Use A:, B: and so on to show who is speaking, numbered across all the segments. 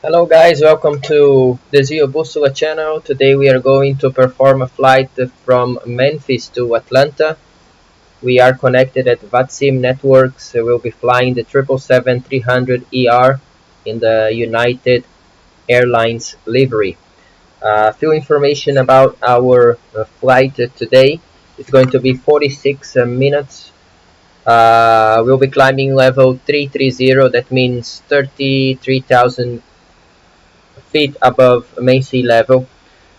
A: Hello guys, welcome to Desvio Bússola channel. Today we are going to perform a flight from Memphis to Atlanta. We are connected at Vatsim networks. We'll be flying the 777-300ER in the United Airlines livery. Few information about our flight today. It's going to be 46 minutes. We'll be climbing level 330, that means 33,000 feet above main sea level.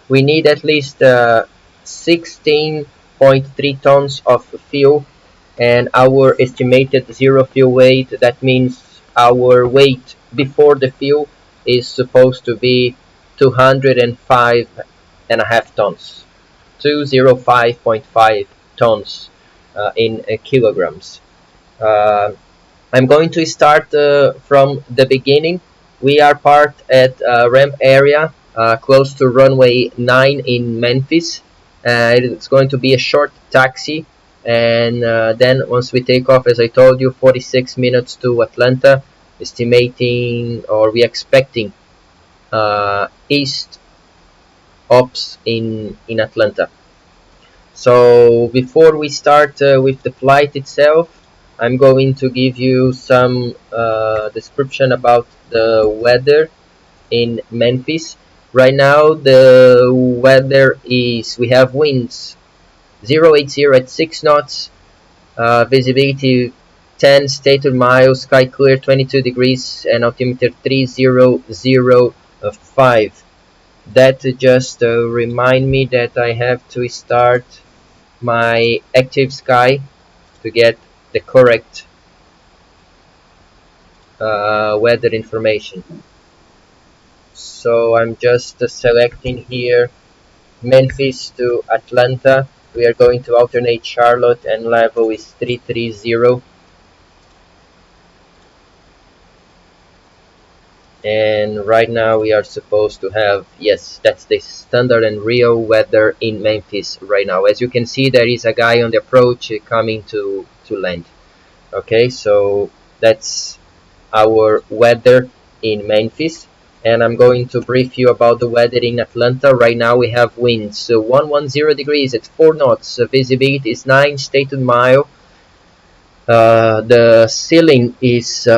A: We need at least 16.3 tons of fuel, and our estimated zero fuel weight, that means our weight before the fuel, is supposed to be 205.5 tons, 205.5 tons in kilograms. I'm going to start from the beginning. We are parked at a ramp area close to runway 9 in Memphis. It's going to be a short taxi, and then once we take off, as I told you, 46 minutes to Atlanta, estimating, or we expecting east ops in Atlanta. So before we start with the flight itself, I'm going to give you some description about the weather in Memphis. Right now the weather is, we have winds 080 at 6 knots, visibility 10 stated miles, sky clear 22 degrees, and altimeter 3005. That just remind me that I have to start my active sky to get the correct weather information. So I'm just selecting here Memphis to Atlanta. We are going to alternate Charlotte, and level is 330. And right now we are supposed to have, yes, that's the standard and real weather in Memphis right now. As you can see, there is a guy on the approach coming to land. Okay, so that's our weather in Memphis, and I'm going to brief you about the weather in Atlanta. Right now we have winds 110 degrees at 4 knots, visibility is 9 stated mile. The ceiling is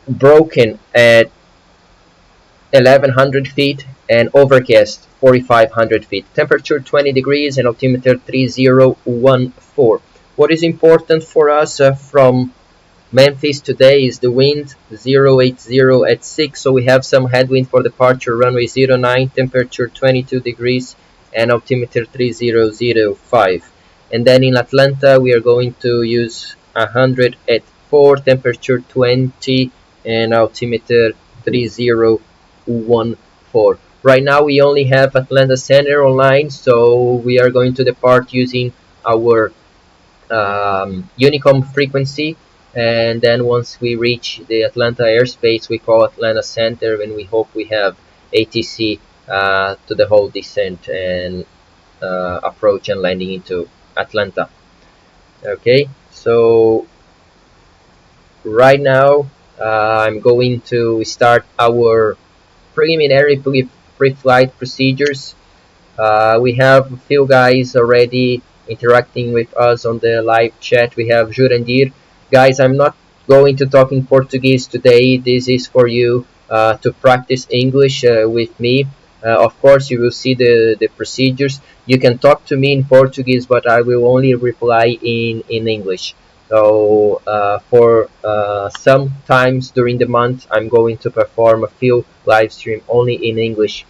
A: broken at 1100 feet and overcast 4500 feet. Temperature 20 degrees and altimeter 3014. What is important for us from Memphis today is the wind 080 at 6, so we have some headwind for departure. Runway 09, temperature 22 degrees and altimeter 3005. And then in Atlanta we are going to use 100 at 4, temperature 20 and altimeter 3014. Right now we only have Atlanta Center online, so we are going to depart using our Unicom frequency, and then once we reach the Atlanta airspace we call Atlanta Center, and we hope we have ATC to the whole descent and approach and landing into Atlanta. Okay, so right now I'm going to start our preliminary pre-flight procedures. We have a few guys already interacting with us on the live chat. We have Jurandir. Guys, I'm not going to talk in Portuguese today. This is for you to practice English with me. Of course, you will see the procedures. You can talk to me in Portuguese, but I will only reply in English. So for some times during the month, I'm going to perform a few live stream only in English,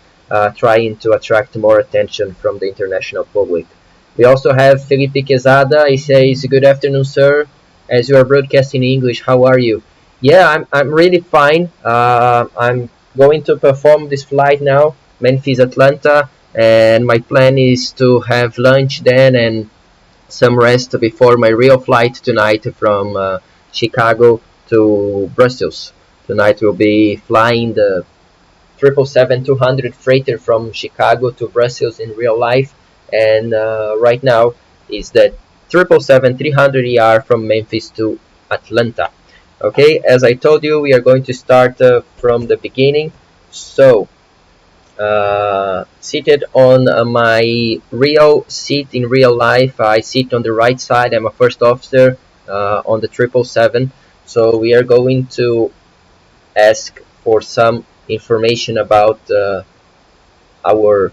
A: trying to attract more attention from the international public. We also have Felipe Quezada. He says, "Good afternoon, sir. As you are broadcasting in English, how are you?" Yeah, I'm really fine. I'm going to perform this flight now, Memphis, Atlanta, and my plan is to have lunch then and some rest before my real flight tonight from Chicago to Brussels. Tonight we'll be flying the 777-200 freighter from Chicago to Brussels in real life, and right now is the 777-300ER from Memphis to Atlanta. Okay, as I told you, we are going to start from the beginning. So seated on my real seat in real life, I sit on the right side. I'm a first officer on the 777. So we are going to ask for some information about our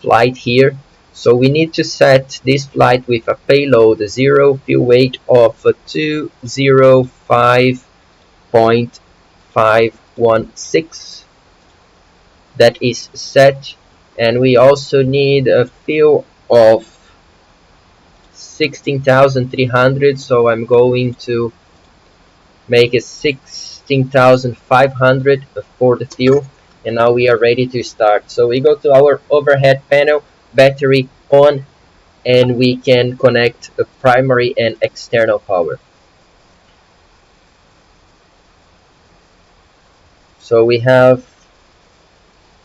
A: flight here. So we need to set this flight with a payload 0 fuel weight of 205.516. That is set, and we also need a fuel of 16,300, so I'm going to make it 16,500 for the fuel. And now we are ready to start. So we go to our overhead panel, battery on, and we can connect a primary and external power. So we have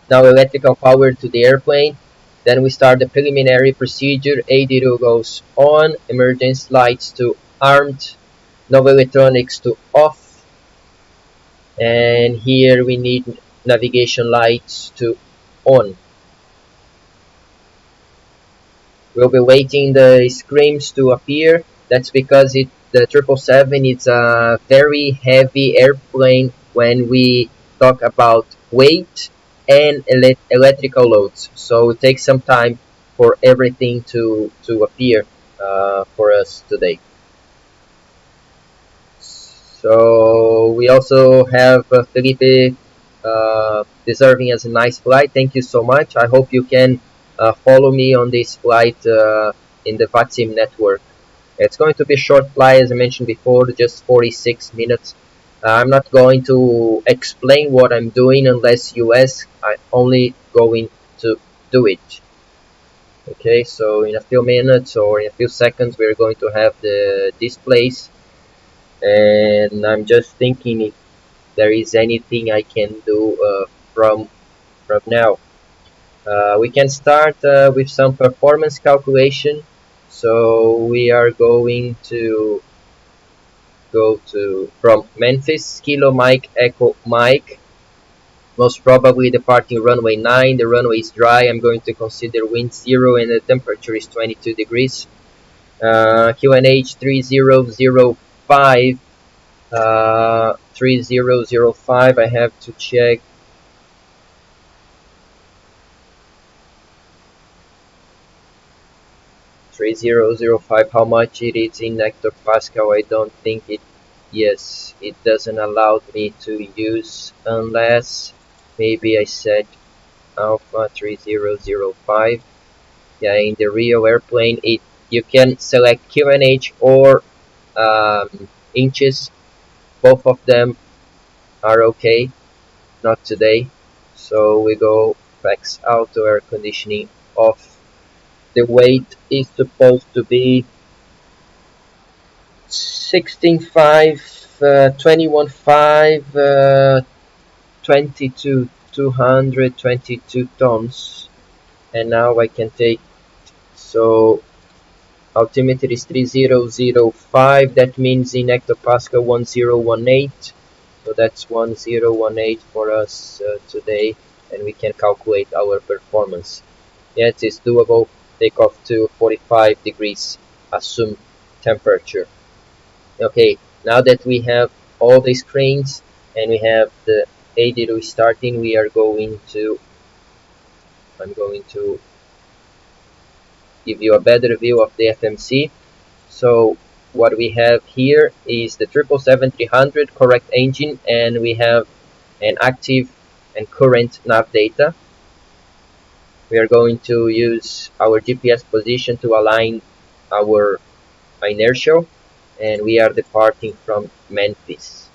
A: now electrical power to the airplane. Then we start the preliminary procedure. ADO goes on, emergency lights to armed, no electronics to off, and here we need navigation lights to on. We'll be waiting the screens to appear. That's because the 777 is a very heavy airplane when we talk about weight and electrical loads. So it takes some time for everything to appear for us today. So we also have Felipe deserving as a nice flight. Thank you so much. I hope you can follow me on this flight in the Vatsim network. It's going to be a short flight, as I mentioned before, just 46 minutes. I'm not going to explain what I'm doing unless you ask. I'm only going to do it. Okay, so in a few minutes or in a few seconds, we're going to have the displays, and I'm just thinking if there is anything I can do from now. We can start with some performance calculation. So we are going to go to from Memphis, Kilo Mike, Echo Mike, most probably departing runway 9. The runway is dry. I'm going to consider wind 0 and the temperature is 22 degrees. QNH 3005. 3005. I have to check 3005 how much it is in hectopascal. I don't think it, yes, it doesn't allow me to use unless maybe I set alpha 3005. Yeah, in the real airplane it you can select QNH or inches. Both of them are okay, not today. So we go fax auto air conditioning off. The weight is supposed to be 16.5, 21.5, 22, 222 tons. And now I can take, so altimeter is 3005, that means in hectopascal 1018. So that's 1018 for us today, and we can calculate our performance. Yeah, it is doable. Take off to 45 degrees assumed temperature. Okay, now that we have all the screens and we have the ADO starting, we are going to, I'm going to give you a better view of the FMC. So what we have here is the 777-300 correct engine, and we have an active and current nav data. We are going to use our GPS position to align our inertia, and we are departing from Memphis.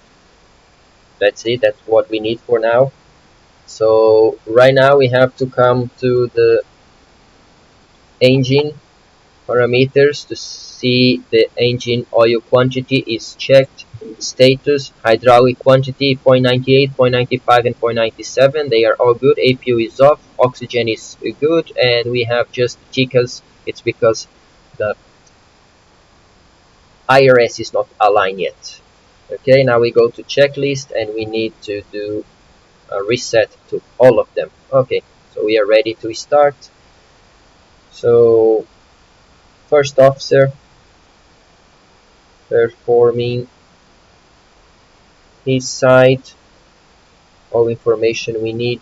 A: That's it, that's what we need for now. So right now we have to come to the engine parameters to see the engine oil quantity is checked, status, hydraulic quantity 0.98, 0.95 and 0.97, they are all good. APU is off, oxygen is good, and we have just chicas. It's because the IRS is not aligned yet. Okay, now we go to checklist and we need to do reset to all of them. Okay, so we are ready to start. So first officer performing his side, all information we need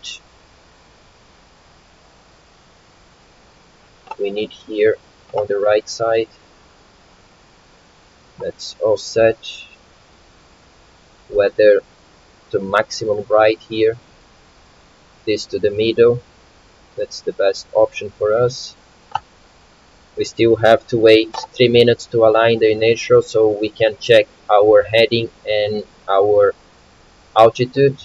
A: here on the right side. That's all set. Weather to maximum bright here, this to the middle. That's the best option for us. We still have to wait 3 minutes to align the inertial so we can check our heading and our altitude.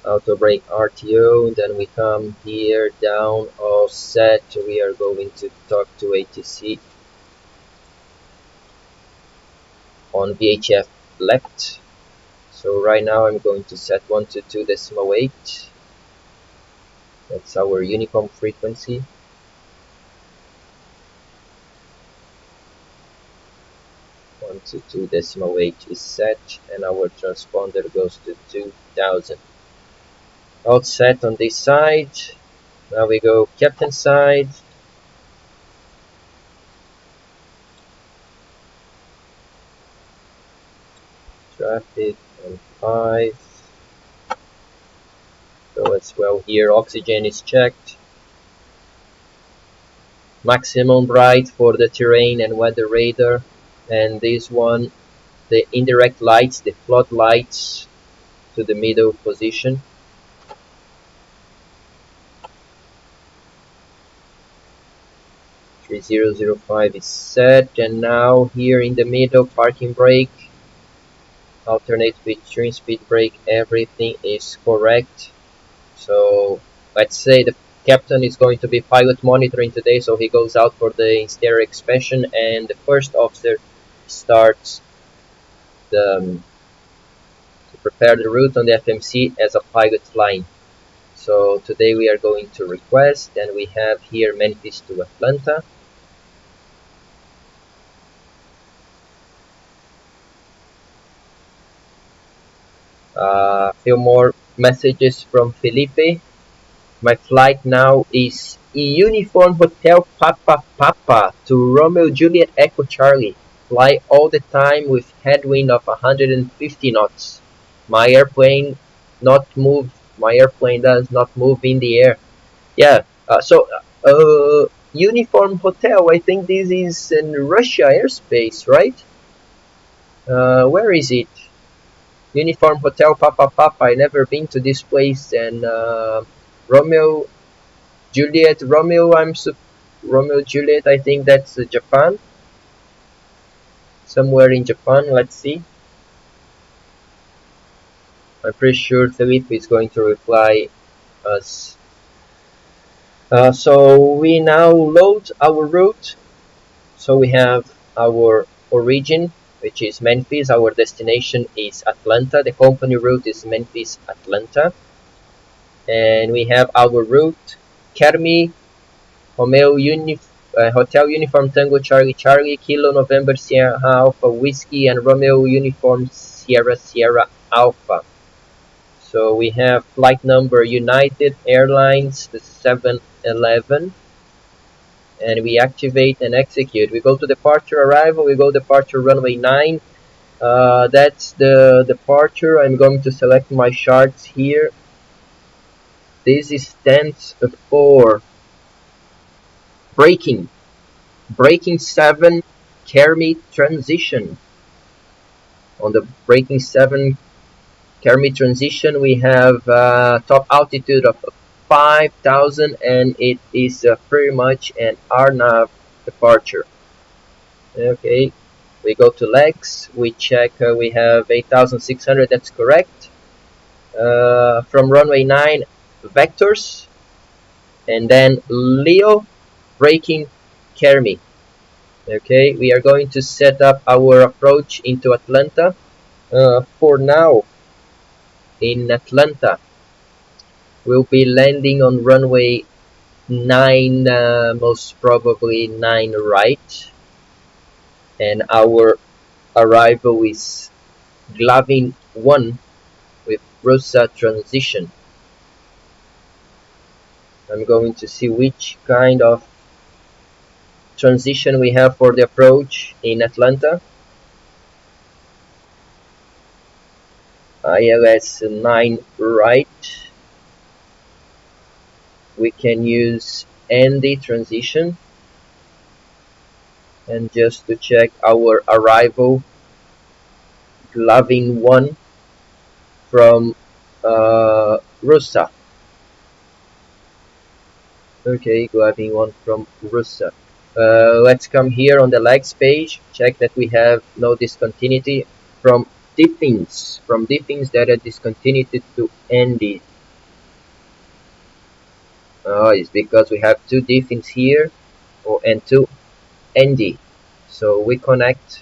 A: Auto brake RTO, and then we come here down, all set. We are going to talk to ATC on VHF left. So right now I'm going to set 122.8. That's our uniform frequency. 122.8 is set, and our transponder goes to 2000. All set on this side. Now we go captain side. Traffic on 5. So as well here, oxygen is checked. Maximum bright for the terrain and weather radar. And this one, the indirect lights, the floodlights to the middle position. .3005 is set, and now here in the middle, parking brake, alternate between speed brake, everything is correct. So let's say the captain is going to be pilot monitoring today, so he goes out for the stereo expansion, and the first officer starts to prepare the route on the FMC as a pilot flying. So today we are going to request, and we have here Memphis to Atlanta. A few more messages from Felipe. My flight now is Uniform Hotel Papa Papa to Romeo Juliet Echo Charlie. Fly all the time with headwind of 150 knots. My airplane does not move in the air. Yeah, Uniform Hotel, I think this is in Russia airspace, right? Where is it? Uniform Hotel Papa Papa, I never been to this place. And Romeo Juliet, Romeo Juliet, I think that's Japan. Somewhere in Japan, let's see. I'm pretty sure Felipe is going to reply us. So we now load our route. So we have our origin, which is Memphis. Our destination is Atlanta. The company route is Memphis, Atlanta. And we have our route, Kmem, Hotel Uniform Tango Charlie Charlie, Kilo November Sierra Alpha Whiskey, and Romeo Uniform Sierra Sierra Alpha. So we have flight number United Airlines, the 711. And we activate and execute. We go to departure arrival, we go departure runway 9. That's the departure. I'm going to select my charts here. This stands for braking 7 Kmem transition. On the braking 7 Kmem transition, we have top altitude of 5,000, and it is pretty much an RNAV departure. Okay, we go to legs, we check, we have 8,600, that's correct. From runway 9, vectors, and then Leo, braking Kmem. Okay, we are going to set up our approach into Atlanta. For now, in Atlanta, we'll be landing on runway 9, most probably 9 right. And our arrival is Glavin 1 RUSA transition. I'm going to see which kind of transition we have for the approach in Atlanta. ILS 9 right. We can use Andy transition. And just to check our arrival, Glavin 1 from Russa. Okay, Glavin 1 from Russa. Let's come here on the legs page, check that we have no discontinuity from diffings. From diffings that are discontinuity to Andy. It's because we have two diffings here and two Andy. So we connect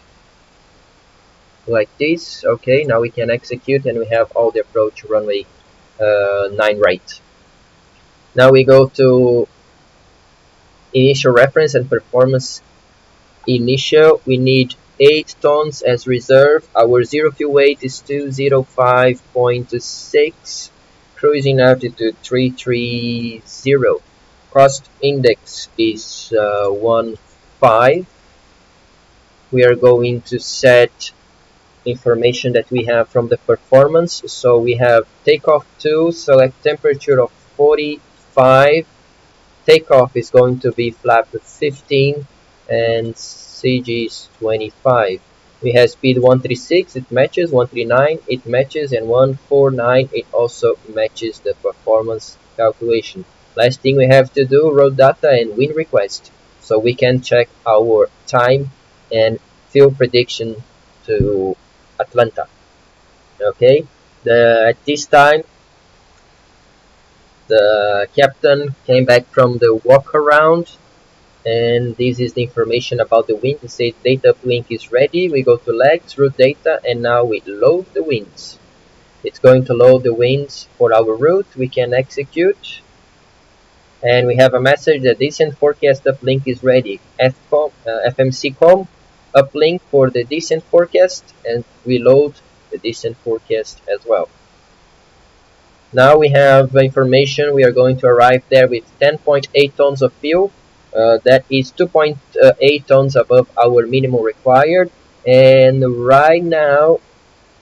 A: like this. Okay, now we can execute and we have all the approach runway 9 right. Now we go to initial reference and performance initial. We need 8 tons as reserve. Our zero fuel weight is 205.6. Cruising altitude 330. Cost index is 15. We are going to set information that we have from the performance. So we have takeoff 2, select temperature of 45. Takeoff is going to be flap 15 and CG is 25. We have speed 136, it matches, 139, it matches, and 149, it also matches the performance calculation. Last thing we have to do, road data and wind request, so we can check our time and fuel prediction to Atlanta. Okay, at this time, the captain came back from the walk around, and this is the information about the wind. It says data uplink is ready. We go to legs, route data, and now we load the winds. It's going to load the winds for our route. We can execute, and we have a message that descent forecast uplink is ready. FMC.com uplink for the descent forecast, and we load the descent forecast as well. Now we have information. We are going to arrive there with 10.8 tons of fuel. That is 2.8 tons above our minimum required. And right now,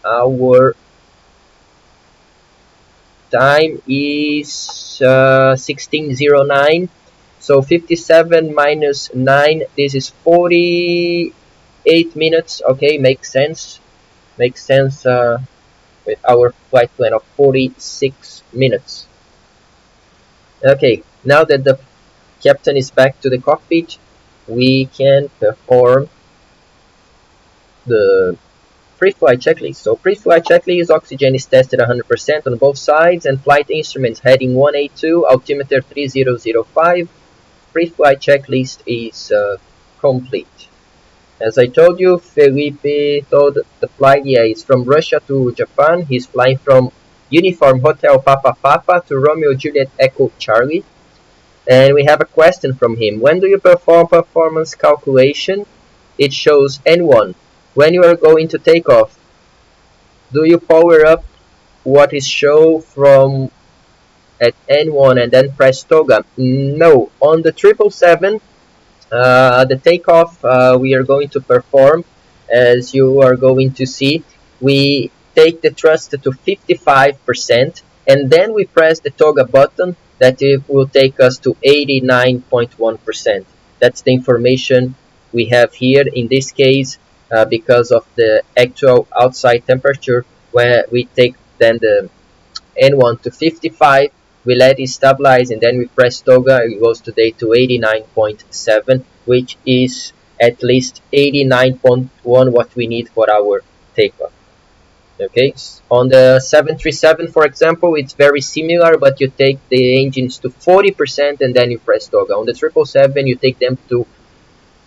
A: our time is 16:09. So 57 minus 9, this is 48 minutes. Okay, makes sense. Makes sense. With our flight plan of 46 minutes. Okay, now that the captain is back to the cockpit, we can perform the pre-flight checklist. So pre-flight checklist, oxygen is tested 100% on both sides, and flight instruments heading 182, altimeter 3005. Pre-flight checklist is complete. As I told you, Felipe told the flight, is from Russia to Japan. He's flying from Uniform Hotel Papa Papa to Romeo Juliet Echo Charlie. And we have a question from him. When do you perform performance calculation? It shows N1. When you are going to take off, do you power up what is shown from at N1 and then press toga? No. On the 777, the takeoff we are going to perform, as you are going to see, we take the thrust to 55% and then we press the toga button. That it will take us to 89.1%. That's the information we have here in this case, because of the actual outside temperature, where we take then the N1 to 55, we let it stabilize, and then we press toga. It goes today to 89.7, which is at least 89.1 what we need for our takeoff. Okay, on the 737, for example, it's very similar, but you take the engines to 40% and then you press toga. On the 777, you take them to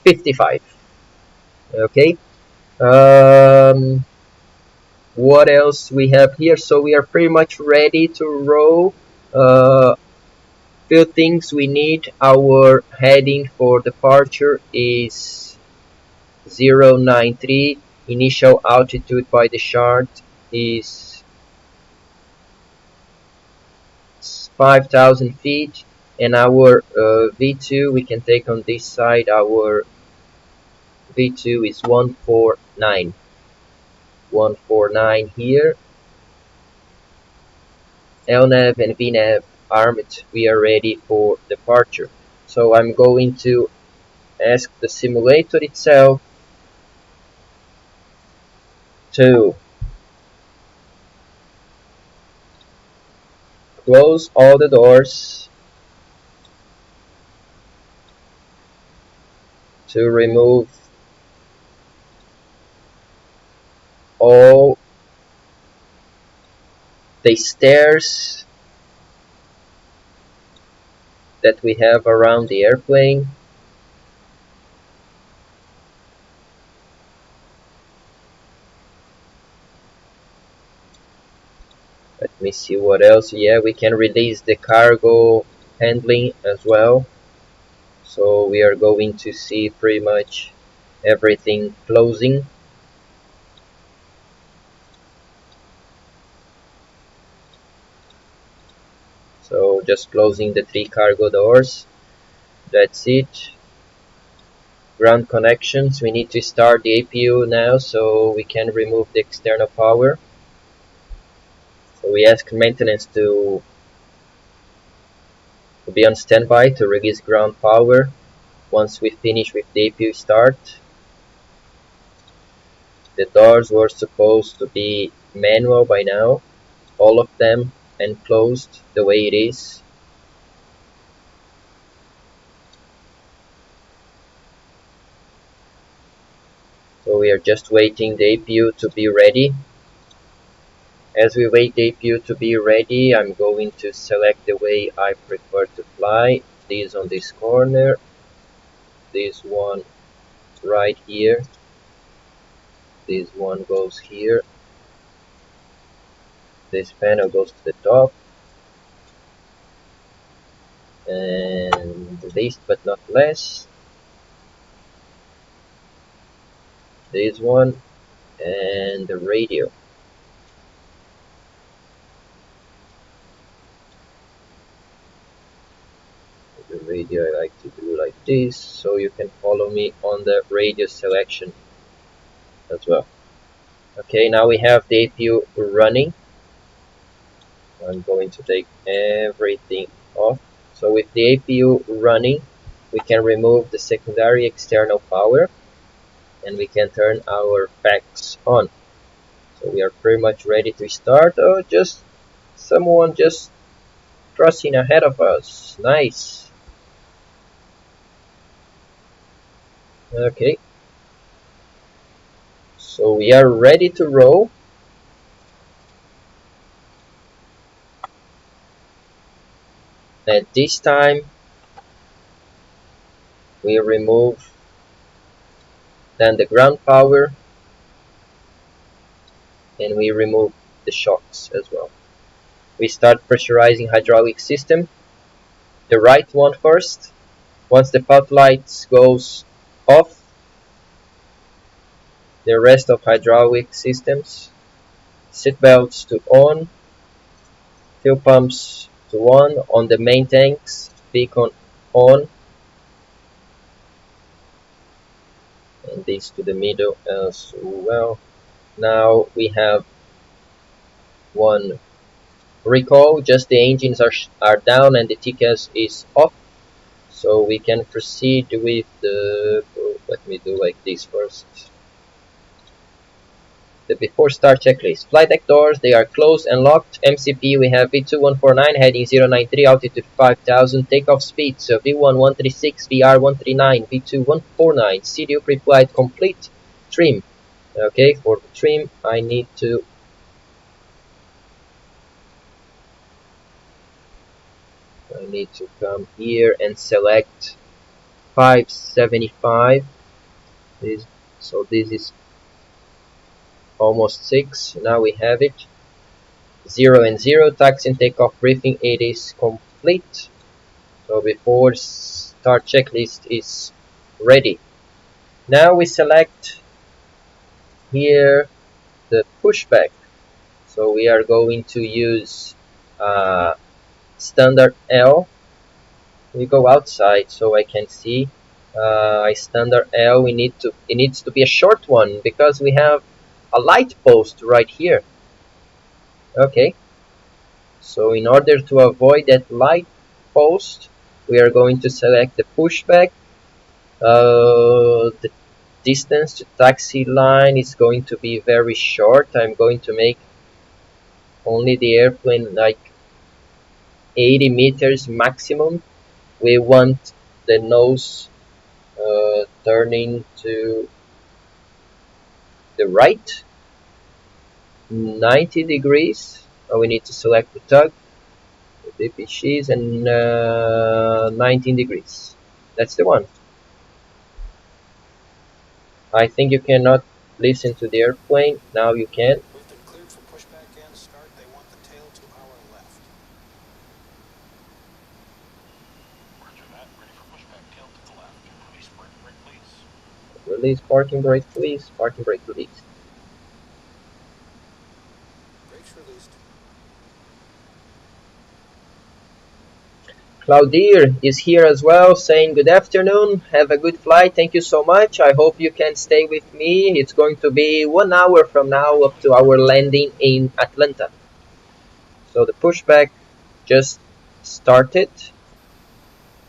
A: 55. Okay. What else we have here? So we are pretty much ready to roll. Few things we need. Our heading for departure is 093. Initial altitude by the chart is 5,000 feet, and our V2 we can take on this side. Our V2 is 149. 149 here. LNAV and VNAV armed. We are ready for departure. So I'm going to ask the simulator itself to close all the doors, to remove all the stairs that we have around the airplane. Let me see what else. Yeah, we can release the cargo handling as well. So we are going to see pretty much everything closing. So just closing the 3 cargo doors. That's it. Ground connections. We need to start the APU now so we can remove the external power. So we ask maintenance to be on standby to release ground power once we finish with the APU start. The doors were supposed to be manual by now, all of them, and closed the way it is. So we are just waiting the APU to be ready. As we wait the APU to be ready, I'm going to select the way I prefer to fly. This on this corner, this one right here, this one goes here, this panel goes to the top, and least but not least, this one, and the radio. The radio I like to do like this, so you can follow me on the radio selection as well. Okay, now we have the APU running. I'm going to take everything off. So with the APU running, we can remove the secondary external power and we can turn our packs on. So we are pretty much ready to start. Oh, just someone just crossing ahead of us. Nice. Okay. So we are ready to roll. At this time, we remove then the ground power and we remove the shocks as well. We start pressurizing hydraulic system, the right one first. Once the pot lights goes off, the rest of hydraulic systems, seat belts to fuel pumps to on the main tanks, beacon on, and this to the middle as well. Now we have one recall, just the engines are down and the TCAS is off, so we can proceed with the, let me do like this first. The before start checklist. Flight deck doors, they are closed and locked. MCP, we have V2149 heading 093, altitude 5000, takeoff speed, so V1136, VR139, V2149, CDU pre-flight complete, trim. Okay, for the trim, I need to come here and select 575. So this is almost 6. Now we have it. 0 and 0. Taxi and takeoff briefing. It is complete. So before start checklist is ready. Now we select here the pushback. So we are going to use standard L. We go outside so I can see. Standard L. It needs to be a short one because we have a light post right here. Okay. So in order to avoid that light post, we are going to select the pushback. The distance to taxi line is going to be very short. I'm going to make only the airplane like 80 meters maximum. We want the nose turning to the right 90 degrees. We need to select the tug, the BPCs, and 19 degrees. That's the one. I think you cannot listen to the airplane. Now you can.
B: We've been cleared for pushback and start. They want the tail to our left. Roger that. Ready for pushback. Tail to the left. Release parking brake, please.
A: Release parking brake, please. Parking brake released.
B: Brakes released.
A: Claudio is here as well, saying good afternoon, have a good flight, thank you so much. I hope you can stay with me. It's going to be 1 hour from now up to our landing in Atlanta. So the pushback just started.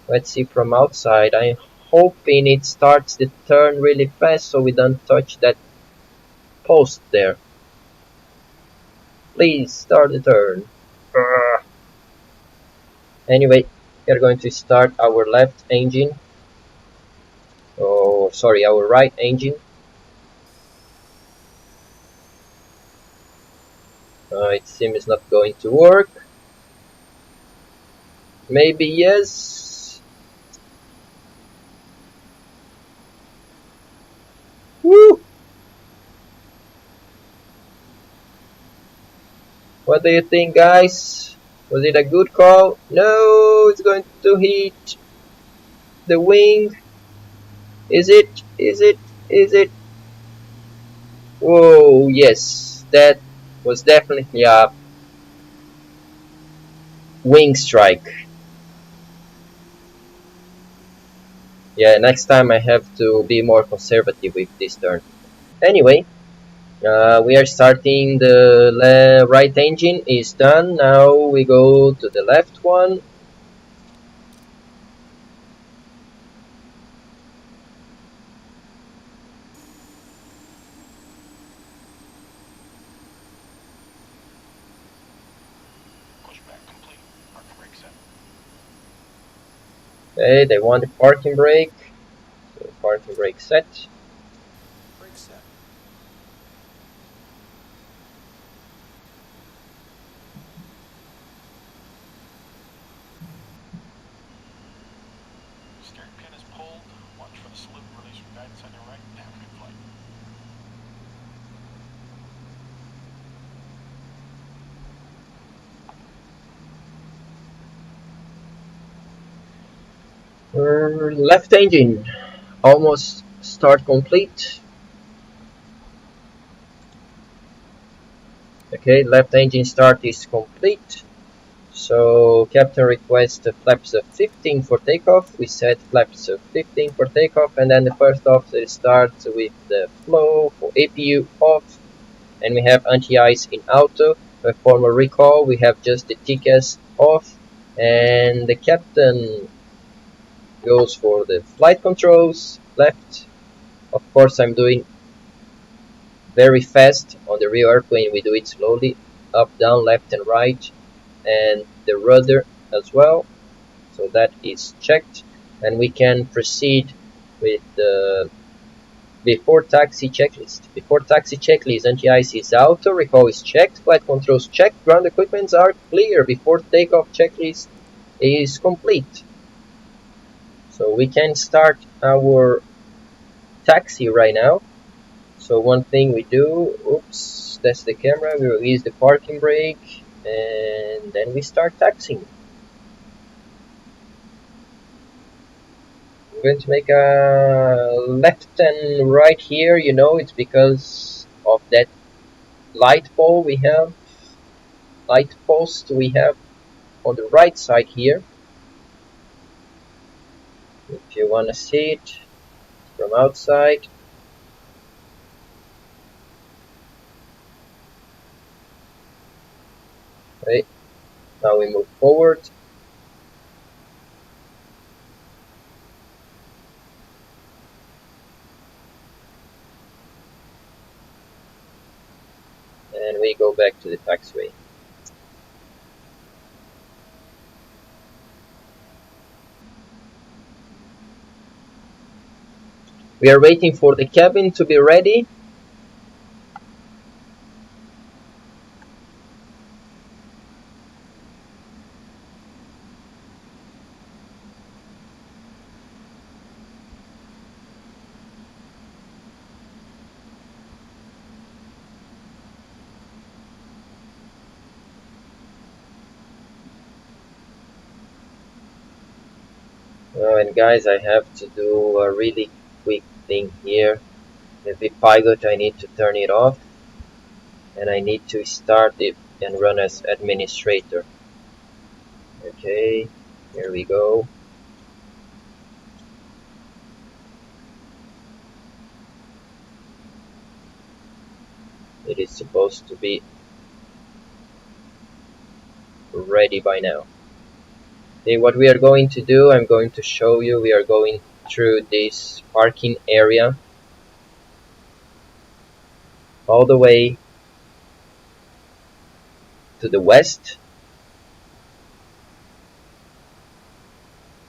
A: Let's see from outside. I'm hoping it starts the turn really fast so we don't touch that post there. Please start the turn. Anyway, we are going to start our left engine. Oh, sorry, our right engine. It seems not going to work. Maybe yes. Woo! What do you think, guys? Was it a good call? No, it's going to hit the wing. Is it? Is it? Is it? Whoa, yes. That was definitely a wing strike. Yeah, next time I have to be more conservative with this turn. Anyway, we are starting the right engine is done. Now we go to the left one. Okay, they want the parking brake. So parking brake set.
B: Brake set. Steering pin is pulled. Watch for the slip. Release your guidance on your right. Have a good flight.
A: Left engine almost start complete. Okay, left engine start is complete. So captain requests flaps of 15 for takeoff. We set flaps of 15 for takeoff, and then the first officer starts with the flow for APU off, and we have anti-ice in auto. For formal recall, we have just the TCAS off, and the captain goes for the flight controls left. Of course, I'm doing very fast. On the real airplane, we do it slowly, up, down, left, and right, and the rudder as well. So that is checked, and we can proceed with the before taxi checklist. Before taxi checklist, anti-ice is auto, recall is checked, flight controls checked, ground equipments are clear. Before takeoff checklist is complete. So we can start our taxi right now. So one thing we do, oops, that's the camera, we release the parking brake, and then we start taxiing. I'm going to make a left and right here, you know, it's because of that light pole we have, light post we have. on the right side here. If you want to see it from outside. Okay, now we move forward. And we go back to the taxiway. We are waiting for the cabin to be ready. And guys, I have to do a really quick thing here. The VPilot, I need to turn it off, and I need to start it and run as administrator. Okay, here we go. It is supposed to be ready by now. Okay, what we are going to do, I'm going to show you. We are going through this parking area all the way to the west,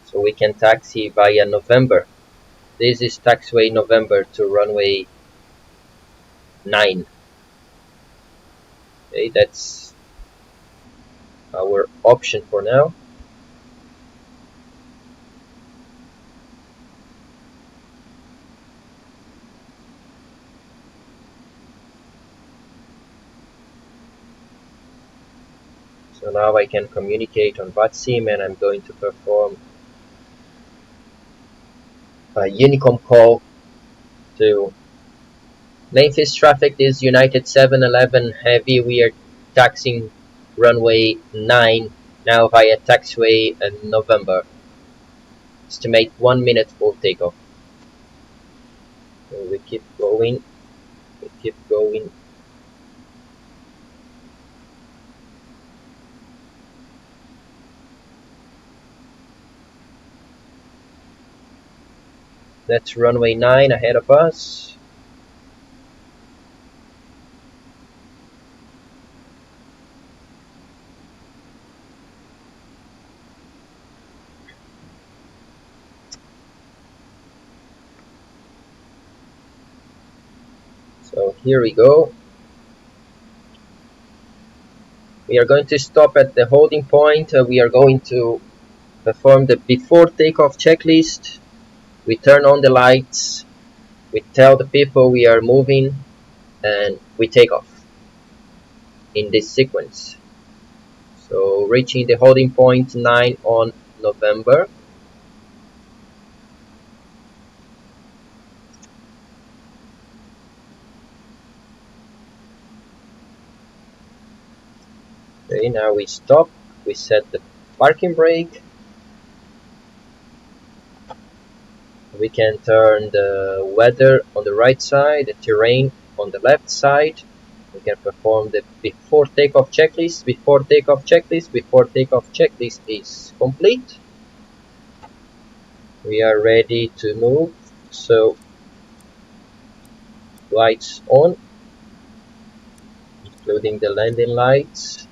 A: so we can taxi via November. This is taxiway November to runway 9. Okay, that's our option for now. So now I can communicate on Vatsim, and I'm going to perform a Unicom call to Memphis. Traffic is United 711 Heavy. We are taxiing runway 9 now via taxiway in November. Estimate 1 minute for takeoff. So we keep going. We keep going. That's runway 9 ahead of us. So here we go. We are going to stop at the holding point. We are going to perform the before takeoff checklist. We turn on the lights. We tell the people we are moving, and we take off in this sequence. So reaching the holding point 9 on November. Okay, now we stop. We set the parking brake. We can turn the weather on the right side, the terrain on the left side. We can perform the before takeoff checklist. Before takeoff checklist. Before takeoff checklist is complete. We are ready to move. So lights on, including the landing lights.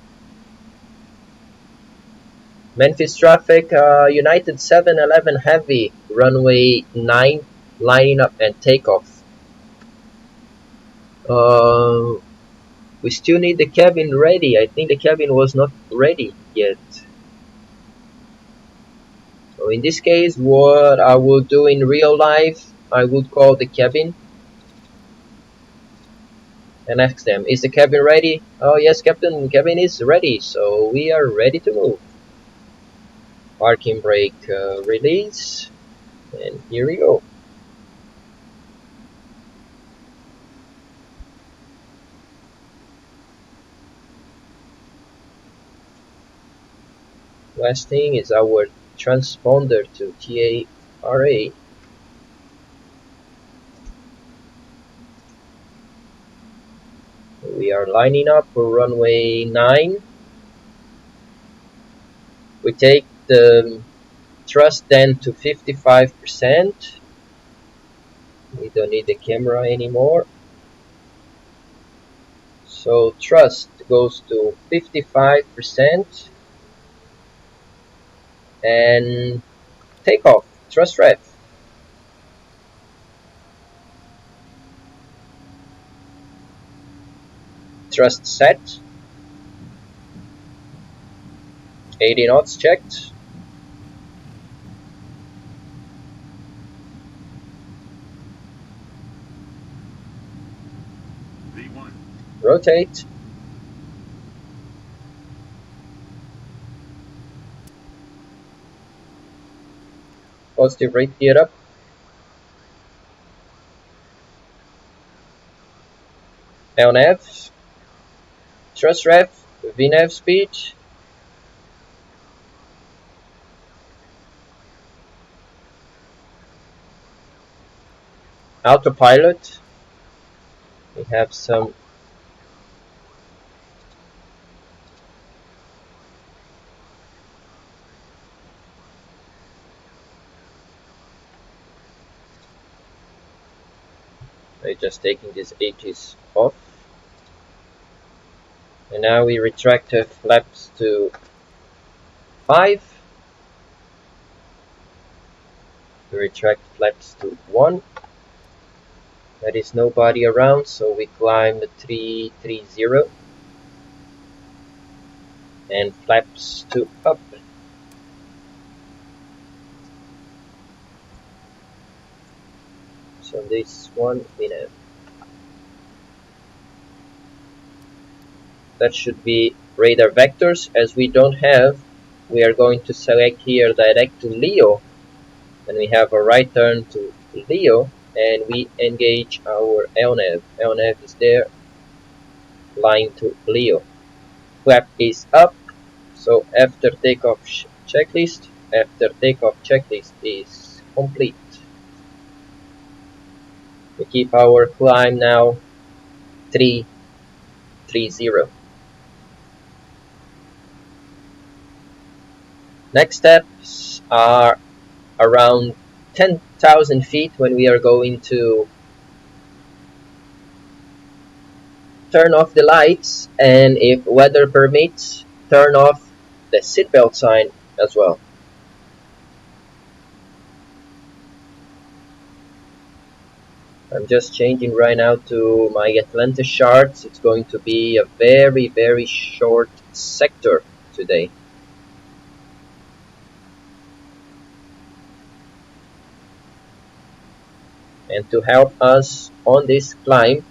A: Memphis traffic, United 711 Heavy, runway 9, lining up and takeoff. We still need the cabin ready. I think the cabin was not ready yet. So in this case, what I would do in real life, I would call the cabin and ask them, is the cabin ready? Oh yes, Captain, cabin is ready, so we are ready to move. Parking brake release, and here we go. last thing is our transponder to TARA. We are lining up for runway 9. We take the thrust then to 55%. We don't need the camera anymore. So thrust goes to 55% and takeoff, thrust rev. Thrust set. 80 knots checked.
B: V1.
A: Rotate. Positive rate gear up. LNAV. Thrust rev. VNAV speed. Autopilot. We have some I'm just taking these edges off. And now we retract the flaps to 5. We retract flaps to 1. There is nobody around, so we climb the 330 and flaps to up. So this one we have. That should be radar vectors. As we don't have, we are going to select here direct to Leo. And we have a right turn to Leo, and we engage our LNAV. LNAV is there, line to Leo. Flap is up, so after takeoff checklist, is complete. We keep our climb now 330. Next steps are around 10,000 feet when we are going to turn off the lights, and if weather permits, turn off the seatbelt sign as well. I'm just changing right now to my Atlanta charts. It's going to be a very, very short sector today. And to help us on this climb,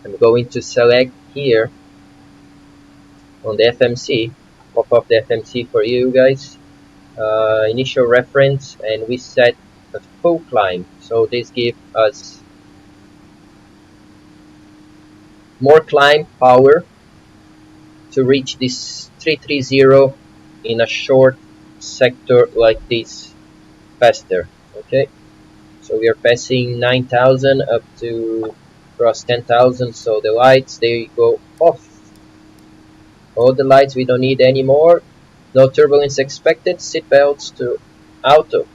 A: I'm going to select here on the FMC, pop up the FMC for you guys, initial reference, and we set a full climb. So this gives us more climb power to reach this 330 in a short sector like this faster. Okay, so we are passing 9,000 up to cross 10,000, so the lights, they go off. All the lights we don't need anymore. No turbulence expected. Seatbelts to auto.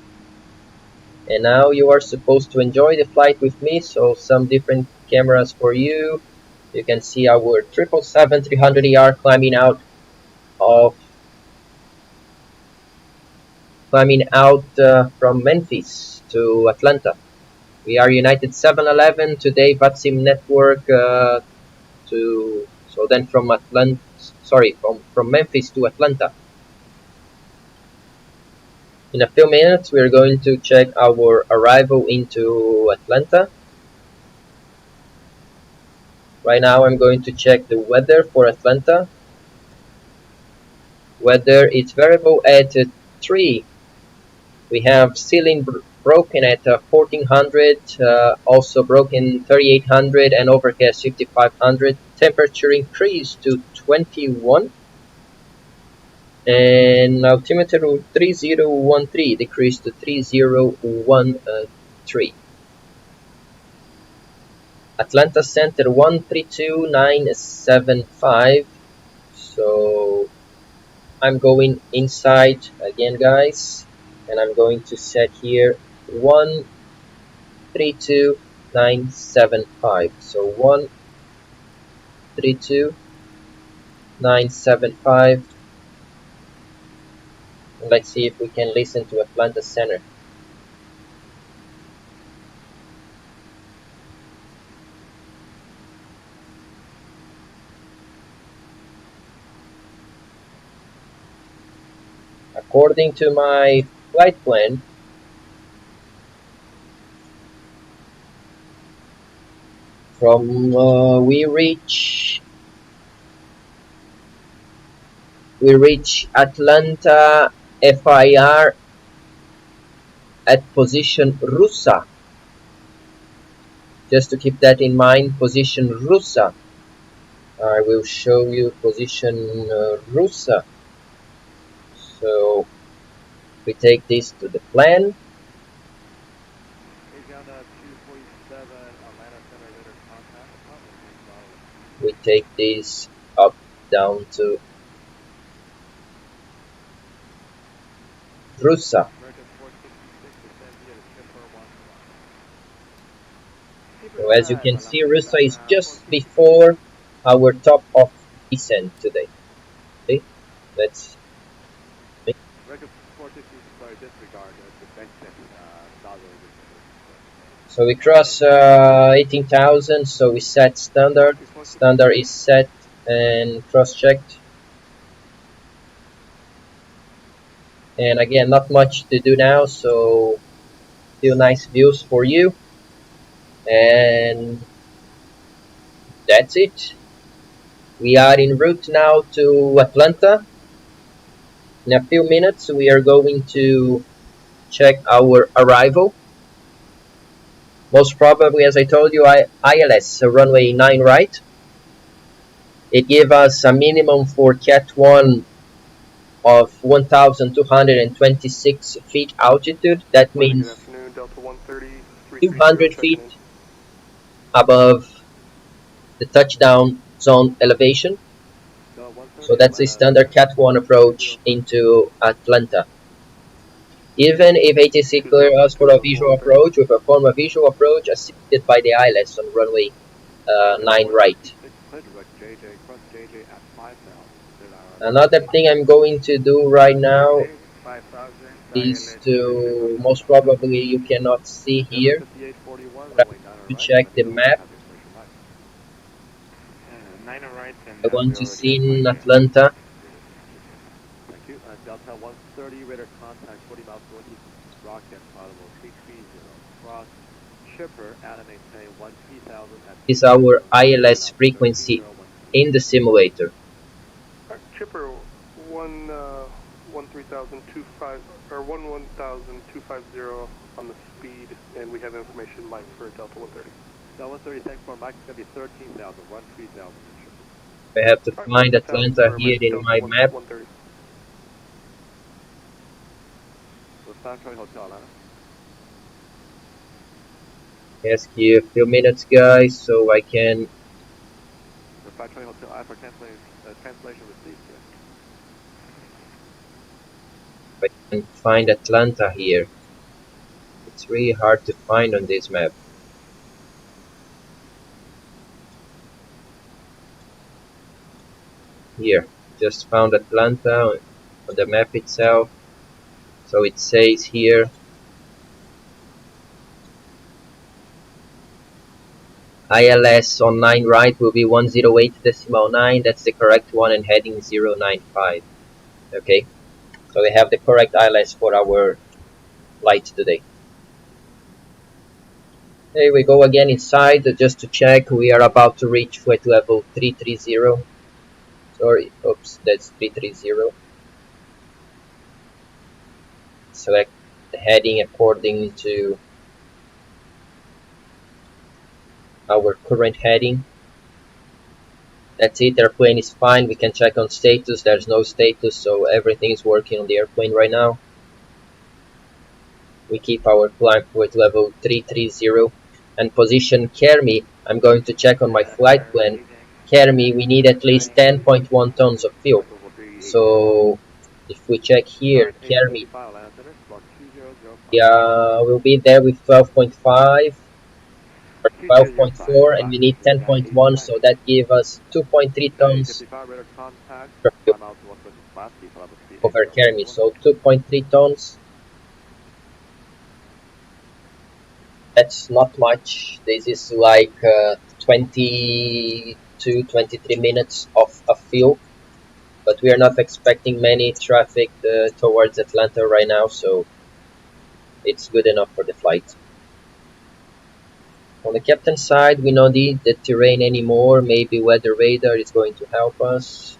A: And now you are supposed to enjoy the flight with me. So some different cameras for you. You can see our 777-300ER climbing out from Memphis to Atlanta. We are United 711 today. Vatsim network so then from Memphis to Atlanta. In a few minutes, we are going to check our arrival into Atlanta. Right now, I'm going to check the weather for Atlanta. Weather is variable at 3. We have ceiling broken at 1400, also broken 3800, and overcast 5500. Temperature increased to 21. and altimeter 3013 decreased to 3013. Atlanta Center 132975. So I'm going inside again, guys, and I'm going to set here 132975. So 132975. Let's see if we can listen to Atlanta Center. According to my flight plan, from we reach Atlanta FIR at position Russa. Just to keep that in mind, position Russa. I will show you position Russa. So we take this to the plan. We take this up down to Russa. So as you can see, Russa is just before our top of descent today. Okay, let's. So we cross 18,000. So we set standard. Standard is set and cross-checked. And again, not much to do now, so still nice views for you. And that's it. We are en route now to Atlanta. In a few minutes, we are going to check our arrival. Most probably, as I told you, ILS, runway 9 right. It gave us a minimum for Cat 1 of 1,226 feet altitude. That means 200 feet above the touchdown zone elevation. So that's a standard Cat 1 approach into Atlanta. Even if ATC clears us for a visual approach, we perform a visual approach assisted by the ILS on runway 9 right. Another thing I'm going to do right now is to, most probably you cannot see here, but I want to check the map. I want to see in Atlanta.
C: Delta 130, radar contact 40 miles northeast rocket, probable 330, cross, shipper, at maintain 13,000 at...
A: Is our ILS frequency in the simulator.
D: Chipper 13,250 or 11,250 on the speed, and we have information Mike for Delta 130.
C: Delta 130, thanks for Mike. It's gonna be 13,000, 13,000.
A: I have to find Atlanta here in my map. Ask you a few minutes, guys, so I can. If I can find Atlanta here. It's really hard to find on this map. Here, just found Atlanta on the map itself. So it says here ILS on 9 right will be 108.9. That's the correct one, and heading 095. Okay, so we have the correct ILS for our flight today. Here we go again inside just to check. We are about to reach flight level 330. Sorry, oops, that's 330. Select the heading according to our current heading. That's it, airplane is fine. We can check on status. There's no status, so everything is working on the airplane right now. We keep our climb with level 330 and position Kmem. I'm going to check on my flight plan. Kmem, we need at least 10.1 tons of fuel. So if we check here, Kmem, we'll be there with 12.5 or 12.4, and we need 10.1, so that gives us 2.3 tons of fuel over Kmem. So 2.3 tons. That's not much. This is like 23 minutes of fuel, but we are not expecting many traffic towards Atlanta right now, so it's good enough for the flight. On the captain side, we don't need the terrain anymore. Maybe weather radar is going to help us.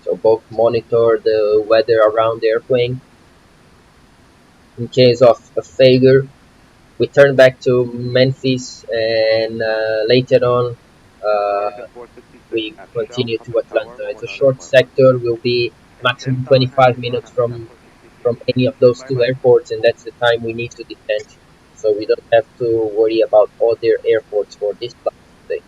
A: So both monitor the weather around the airplane. In case of a failure, we turn back to Memphis, and later on we continue to Atlanta. It's a short sector, will be maximum 25 minutes from any of those two airports, and that's the time we need to descend. So we don't have to worry about other airports for this flight today.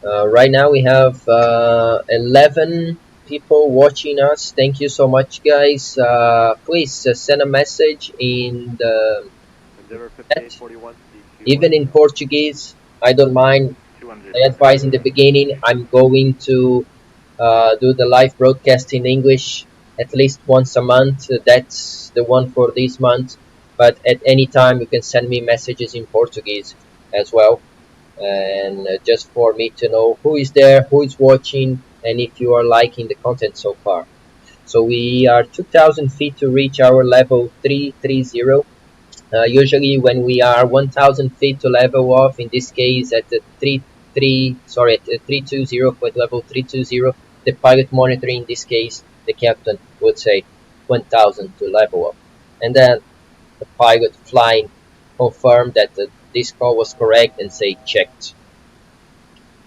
A: Right now we have 11 people watching us. Thank you so much, guys. Please send a message in the chat, even in Portuguese. I don't mind. I advise in the beginning, I'm going to do the live broadcast in English at least once a month. That's the one for this month, but at any time you can send me messages in Portuguese as well, and just for me to know who is there, who is watching, and if you are liking the content so far. So we are 2,000 feet to reach our level 330. Usually when we are 1,000 feet to level off, in this case at the 320 point level 320, the pilot monitoring, in this case the captain, would say 1,000 to level up, and then the pilot flying confirm that this call was correct and say checked.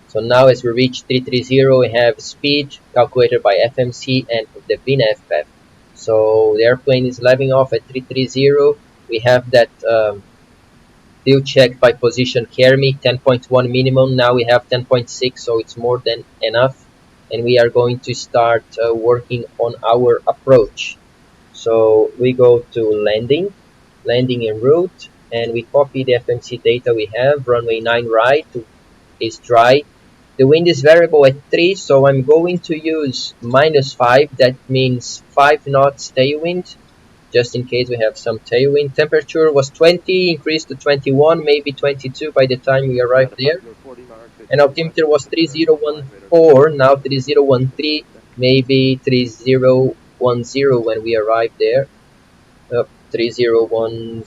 A: So now as we reach 330, we have speed calculated by FMC and the VNAV path. So the airplane is leveling off at 330. We have that fuel checked by position Kmem, 10.1 minimum. Now we have 10.6, so it's more than enough. And we are going to start working on our approach. So we go to landing en route, and we copy the FMC data we have. Runway 9 right is dry. The wind is variable at 3, so I'm going to use -5. That means 5 knots tailwind, just in case we have some tailwind. Temperature was 20, increased to 21, maybe 22 by the time we arrive there. And altimeter was 3014, now 3013, maybe 3010 when we arrive there. 3010,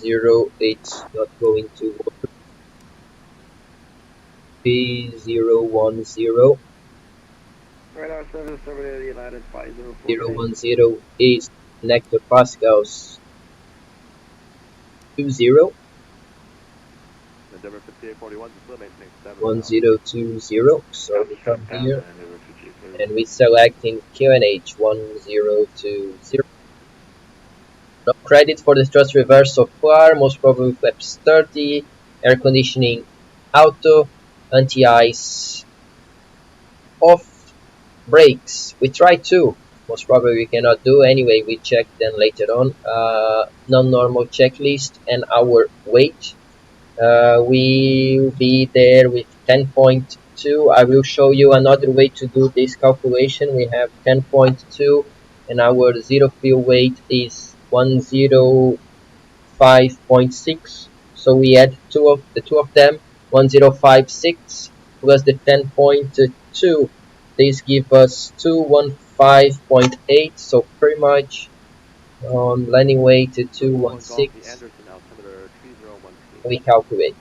A: it's not going to work. 3010. 010 is hectopascals 20. 1020. So we come here and we selecting QNH 1020. No credit for the thrust reverse so far, most probably flaps 30, air conditioning auto, anti-ice off, brakes we try to, most probably we cannot do, anyway we check them later on. Non-normal checklist and our weight. We'll be there with 10.2. I will show you another way to do this calculation. We have 10.2 and our zero fuel weight is 105.6. So we add the two of them, 1056 plus the 10.2. This gives us 215.8. So pretty much on landing weight to 216. We calculate.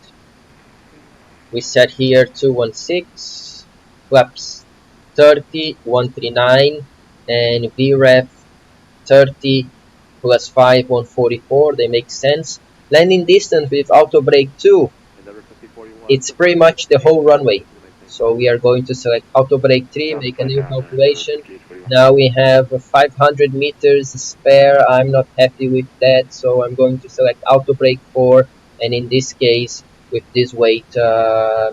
A: We set here 216, flaps 30, 139, and VREF 30 plus 5, 144. They make sense. Landing distance with auto brake 2,
C: Endeavor 5041.
A: it's pretty much the whole runway. So we are going to select auto brake 3, make a new calculation. Now we have 500 meters spare. I'm not happy with that, so I'm going to select auto brake 4, and in this case, with this weight,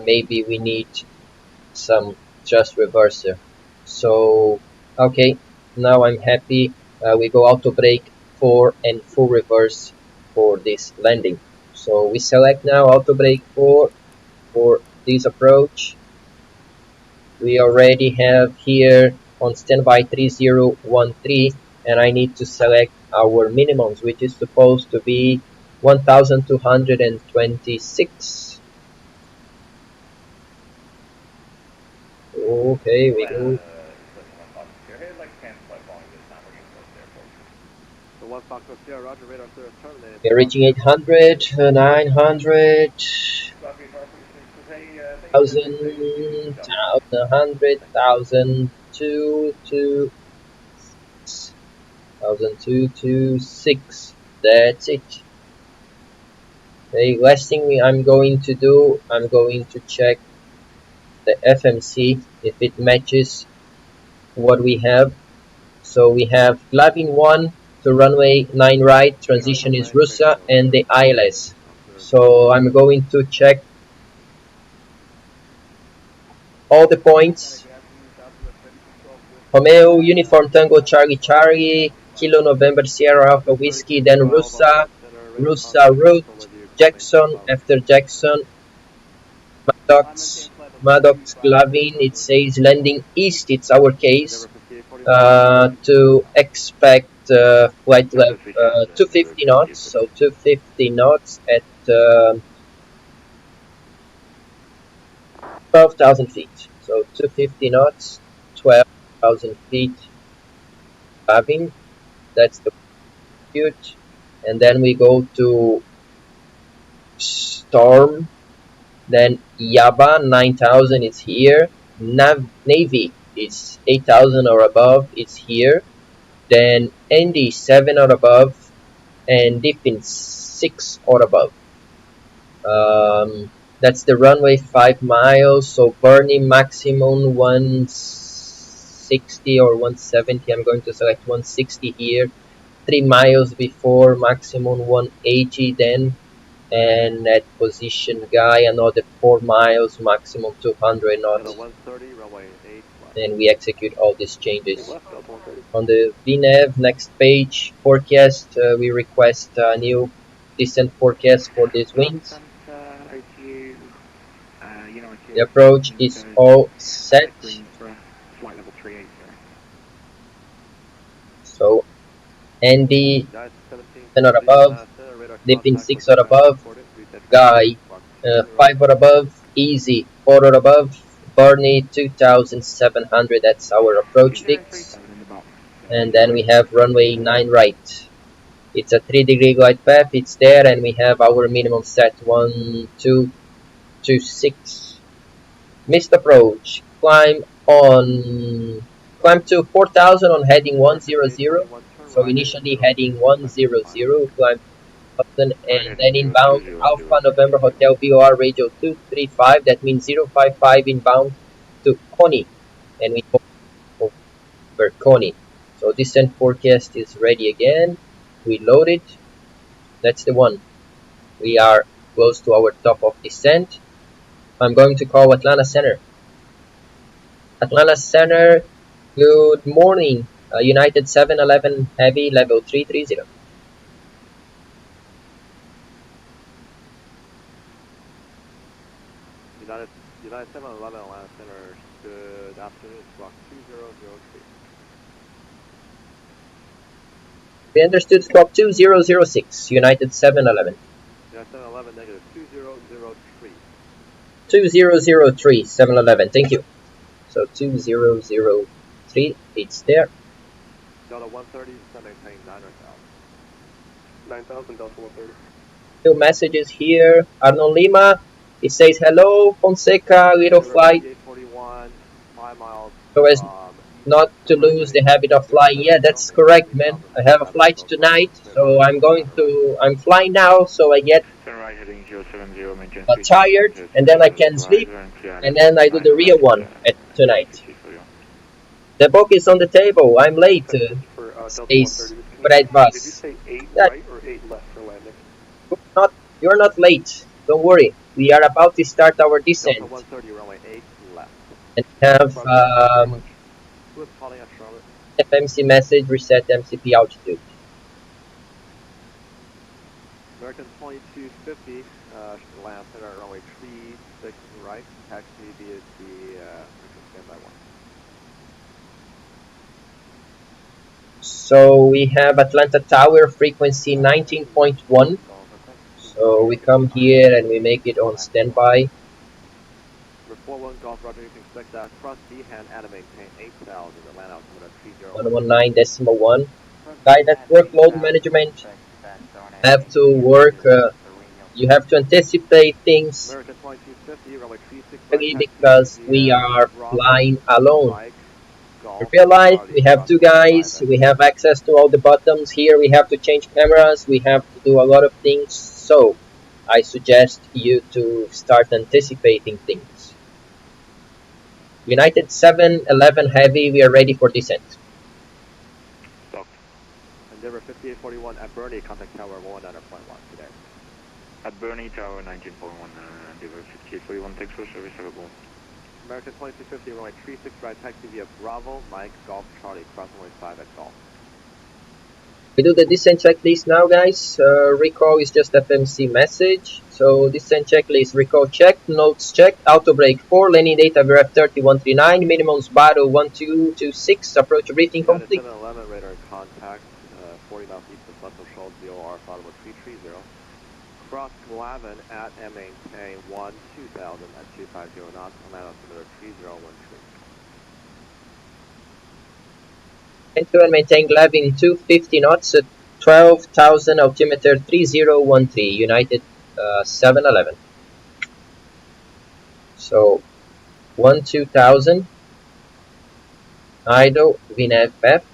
A: maybe we need some thrust reverser. So okay, now I'm happy. We go auto brake 4 and full reverse for this landing. So we select now auto brake 4 for this approach. We already have here on standby 3013, and I need to select our minimums, which is supposed to be 1226. Okay, we go.
C: So 1 Foxtrot Sierra, roger, radar clear, terminated.
A: We're reaching 800, 900, 1,000, 1,100, 1,226. That's it. Okay, last thing I'm going to do, I'm going to check the FMC if it matches what we have. So we have Glavin 1 to runway 9 right, transition is Russa, and the ILS. So I'm going to check all the points. Romeo, Uniform Tango, Charlie Charlie, Kilo November Sierra Alpha Whiskey, then Russa, route, Jackson, after Jackson, Maddox, Glavin, it says landing east, it's our case, to expect flight level 250 knots, so 250 knots at 12,000 feet, so 250 knots, 12,000 feet, Glavin, that's the compute, and then we go to Storm. Then Yaba 9,000 is here. Navy is 8,000 or above, it's here. Then Andy 7 or above, and Diffin 6 or above. That's the runway 5 miles. So Bernie maximum 160 or 170. I'm going to select 160 here. 3 miles before maximum 180 then. And at position guy another 4 miles, maximum 200 knots, and we execute all these changes. On the VNAV next page forecast, we request a new descent forecast for these winds. The approach is all set, so Andy 10 or above, Dipping 6 or above, Guy 5 or above, Easy 4 or above, Barney 2,700, that's our approach fix. And then we have runway 9 right. It's a 3-degree glide path, it's there, and we have our minimum set 1226. Missed approach, climb to 4,000 on heading 100. So initially heading 100, climb, and then inbound Alpha November Hotel VOR radio 235, that means 055 inbound to Coney, and we go over Coney. So descent forecast is ready again. We load it. That's the one. We are close to our top of descent. I'm going to call Atlanta Center. Atlanta Center, good morning. United 711 Heavy, level 330.
C: United 711 Atlanta Center, good afternoon, squawk 2003.
A: We understood, squawk 2006, United 711.
C: United 711 negative 2003.
A: 2003, 711, thank you. So 2003, it's there.
C: Delta 130, Sunday paying 9,000.
D: 9,000 Delta 130.
A: Two messages here. Arnold Lima, it says hello, Fonseca, little flight.
C: 41, 5 miles
A: So as
C: East
A: not to lose the habit of flying. Yeah, that's correct, man. I have a flight tonight, so I'm flying now, so I get tired, and then I can sleep, and then I do the real one at tonight. The book is on the table. I'm late,
D: For Delta
A: says
D: 130.
A: Fred
D: Did you
A: Voss.
D: say 8
A: Yeah,
D: right or 8 left for landing?
A: you're not late. Don't worry. We are about to start our descent.
C: Delta 130, runway 8 left.
A: And have
C: Who is calling at Charlotte?
A: FMC message, reset MCP altitude.
C: American 2250, land center runway 36 right, taxi via the standby 1.
A: So we have Atlanta Tower frequency 19.1. So we come here and we make it on standby.
C: Report 1 Golf Roger, you can expect that cross D-hand and maintain 8000, Atlanta altimeter
A: 119.1. Guys, that's workload management. Have to work, you have to anticipate things
C: American 2250, runway 36
A: really
C: right,
A: because we are flying alone. You realize we have two guys, we have access to all the buttons here, we have to change cameras, we have to do a lot of things, so I suggest you to start anticipating things. United 711 Heavy, we are ready for descent.
C: Endeavour 5841 at Bernie, contact tower 109.1 today.
E: At Bernie Tower 19.1, Endeavour 5841, Texas, service available.
C: American 2250, runway 36 right, taxi via Bravo, Mike, Golf, Charlie, cross runway 5 at Golf.
A: We do the descent checklist now, guys. Recall is just FMC message. So descent checklist, recall checked, notes checked, auto brake 4, landing data VRF 3139, minimums battle 1226, approach briefing complete.
C: 711 radar contact, 40 miles east of Central Shoals, VOR, Ottawa 330. Cross Glavin at and maintain 2000 at 250 knots, command altimeter 3013.
A: And maintain Glavin 250 knots at 12,000 altimeter 3013, United 711. So 12,000, idle, VNAV F,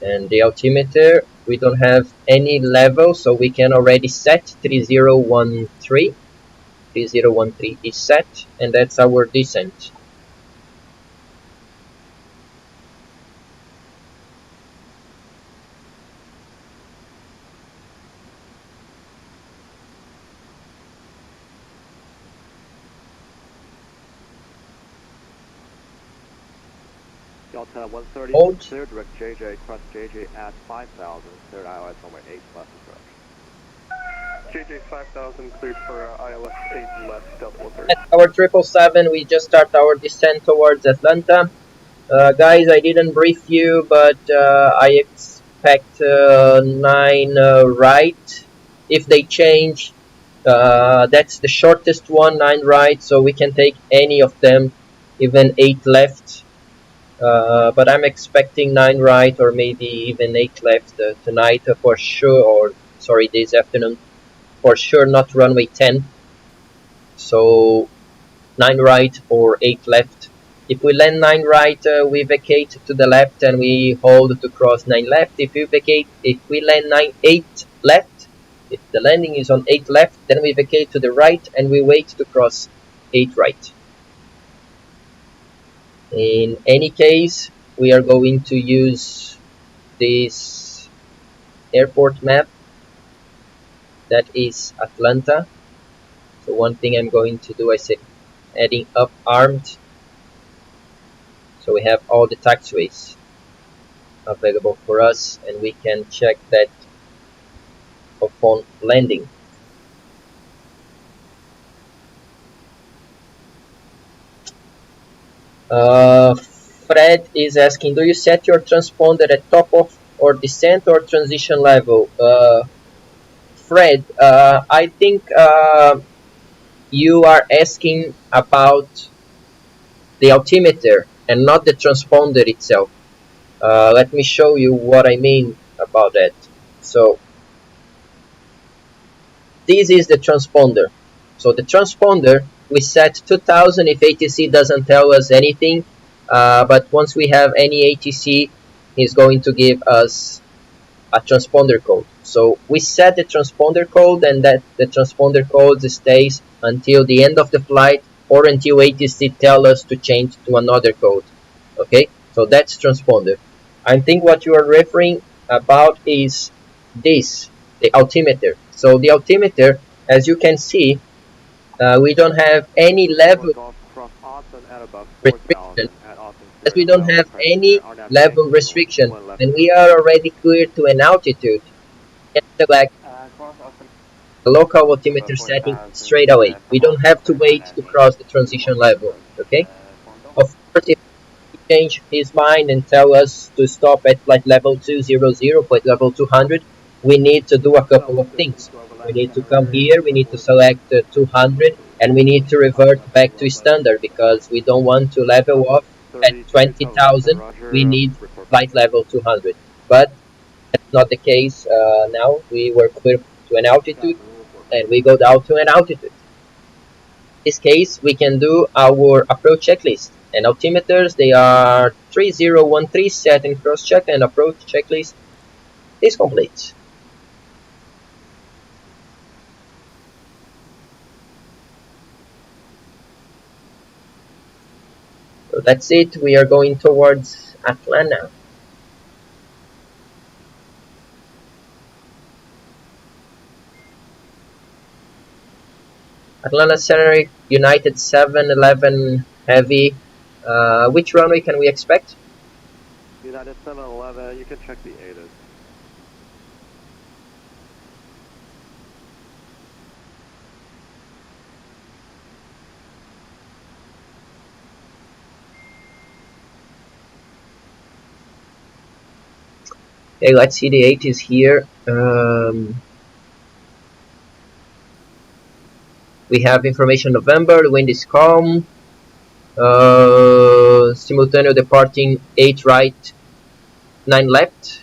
A: and the altimeter, we don't have any level, so we can already set 3013. 3013 is set, and that's our descent.
C: Delta 130,
A: Hold.
C: clear, direct JJ, cross JJ at 5000, cleared ILS runway 8 left approach.
D: JJ 5000 cleared for ILS 8 left, Delta 130.
A: At our 777, we just start our descent towards Atlanta. Guys, I didn't brief you, but I expect 9 right. If they change, that's the shortest one, 9 right, so we can take any of them, even 8 left. But I'm expecting 9 right or maybe even 8 left tonight for sure, or sorry, this afternoon for sure, not runway 10. So 9 right or 8 left. If we land 9 right, we vacate to the left and we hold to cross 9 left. If we land 8 left, if the landing is on 8 left, then we vacate to the right and we wait to cross 8 right. In any case, we are going to use this airport map that is Atlanta. So one thing I'm going to do, I say adding up armed. So we have all the taxiways available for us and we can check that upon landing. Fred is asking, do you set your transponder at top of or descent or transition level? Fred, I think you are asking about the altimeter and not the transponder itself. Let me show you what I mean about that. So this is the transponder. So the transponder we set 2000 if ATC doesn't tell us anything, but once we have any ATC, he's going to give us a transponder code. So we set the transponder code, and that the transponder code stays until the end of the flight or until ATC tell us to change to another code. Okay, so that's transponder. I think what you are referring about is this, the altimeter. So the altimeter, as you can see, we don't have any level restriction, as we don't have any level restriction, and we are already clear to an altitude. We can select the local altimeter setting straight away. We don't have to wait to cross the transition level. Okay. Of course, if he change his mind and tell us to stop at flight level 200, flight level 200, we need to do a couple of things. We need to come here, we need to select 200, and we need to revert back to standard because we don't want to level off at 20,000. We need flight level 200. But that's not the case now. We were clear to an altitude, and we go down to an altitude. In this case, we can do our approach checklist. And altimeters, they are 3013 set and cross-check, and approach checklist is complete. So that's it. We are going towards Atlanta. Atlanta Center, United 711 Heavy. Which runway can we expect?
C: United 711, you can check the ATIS.
A: Okay, let's see the 80s here. We have information November, the wind is calm. Simultaneous departing 8 right, 9 left.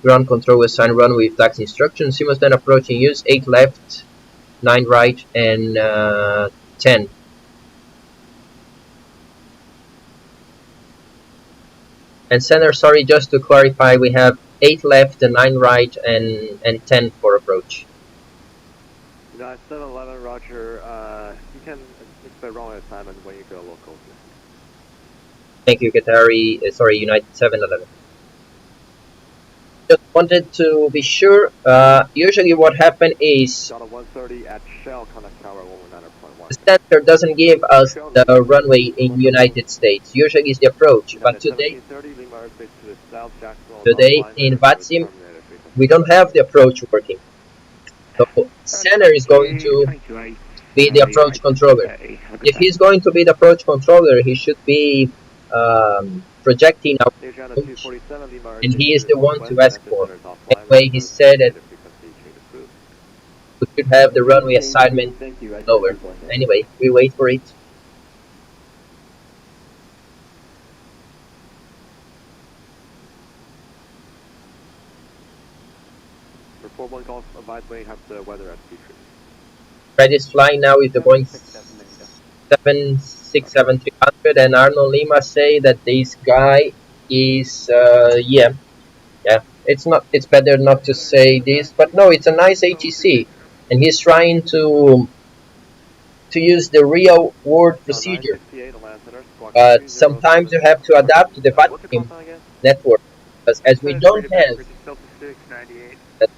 A: Ground control assign runway with taxi instructions. Simultaneous approaching use 8 left, 9 right, and 10. And center, sorry, just to clarify, we have 8 left, 9 right, and 10 for approach.
C: United 711, roger. You can expect runway assignment when you go local.
A: Thank you, Qatari. Sorry, United 711. Just wanted to be sure. Usually what happens is
C: Got a 130 at Shell, contact tower 119.1.
A: the center doesn't give us the runway in United States. Usually it's the approach. But today in Vatsim, we don't have the approach working. So center is going to be the approach controller. If he's going to be the approach controller, he should be projecting our approach, and he is the one to ask for. Anyway, he said that we should have the runway assignment lower. Anyway, we wait for it.
C: For 41 Golf, advise when you have the weather at Petrie.
A: Fred is flying now with the Boeing 767-300, and Arnold Lima say that this guy is yeah. It's better not to say this, but no, it's a nice ATC, and he's trying to use the real world procedure. But sometimes you have to adapt to the Vatsim network, because as we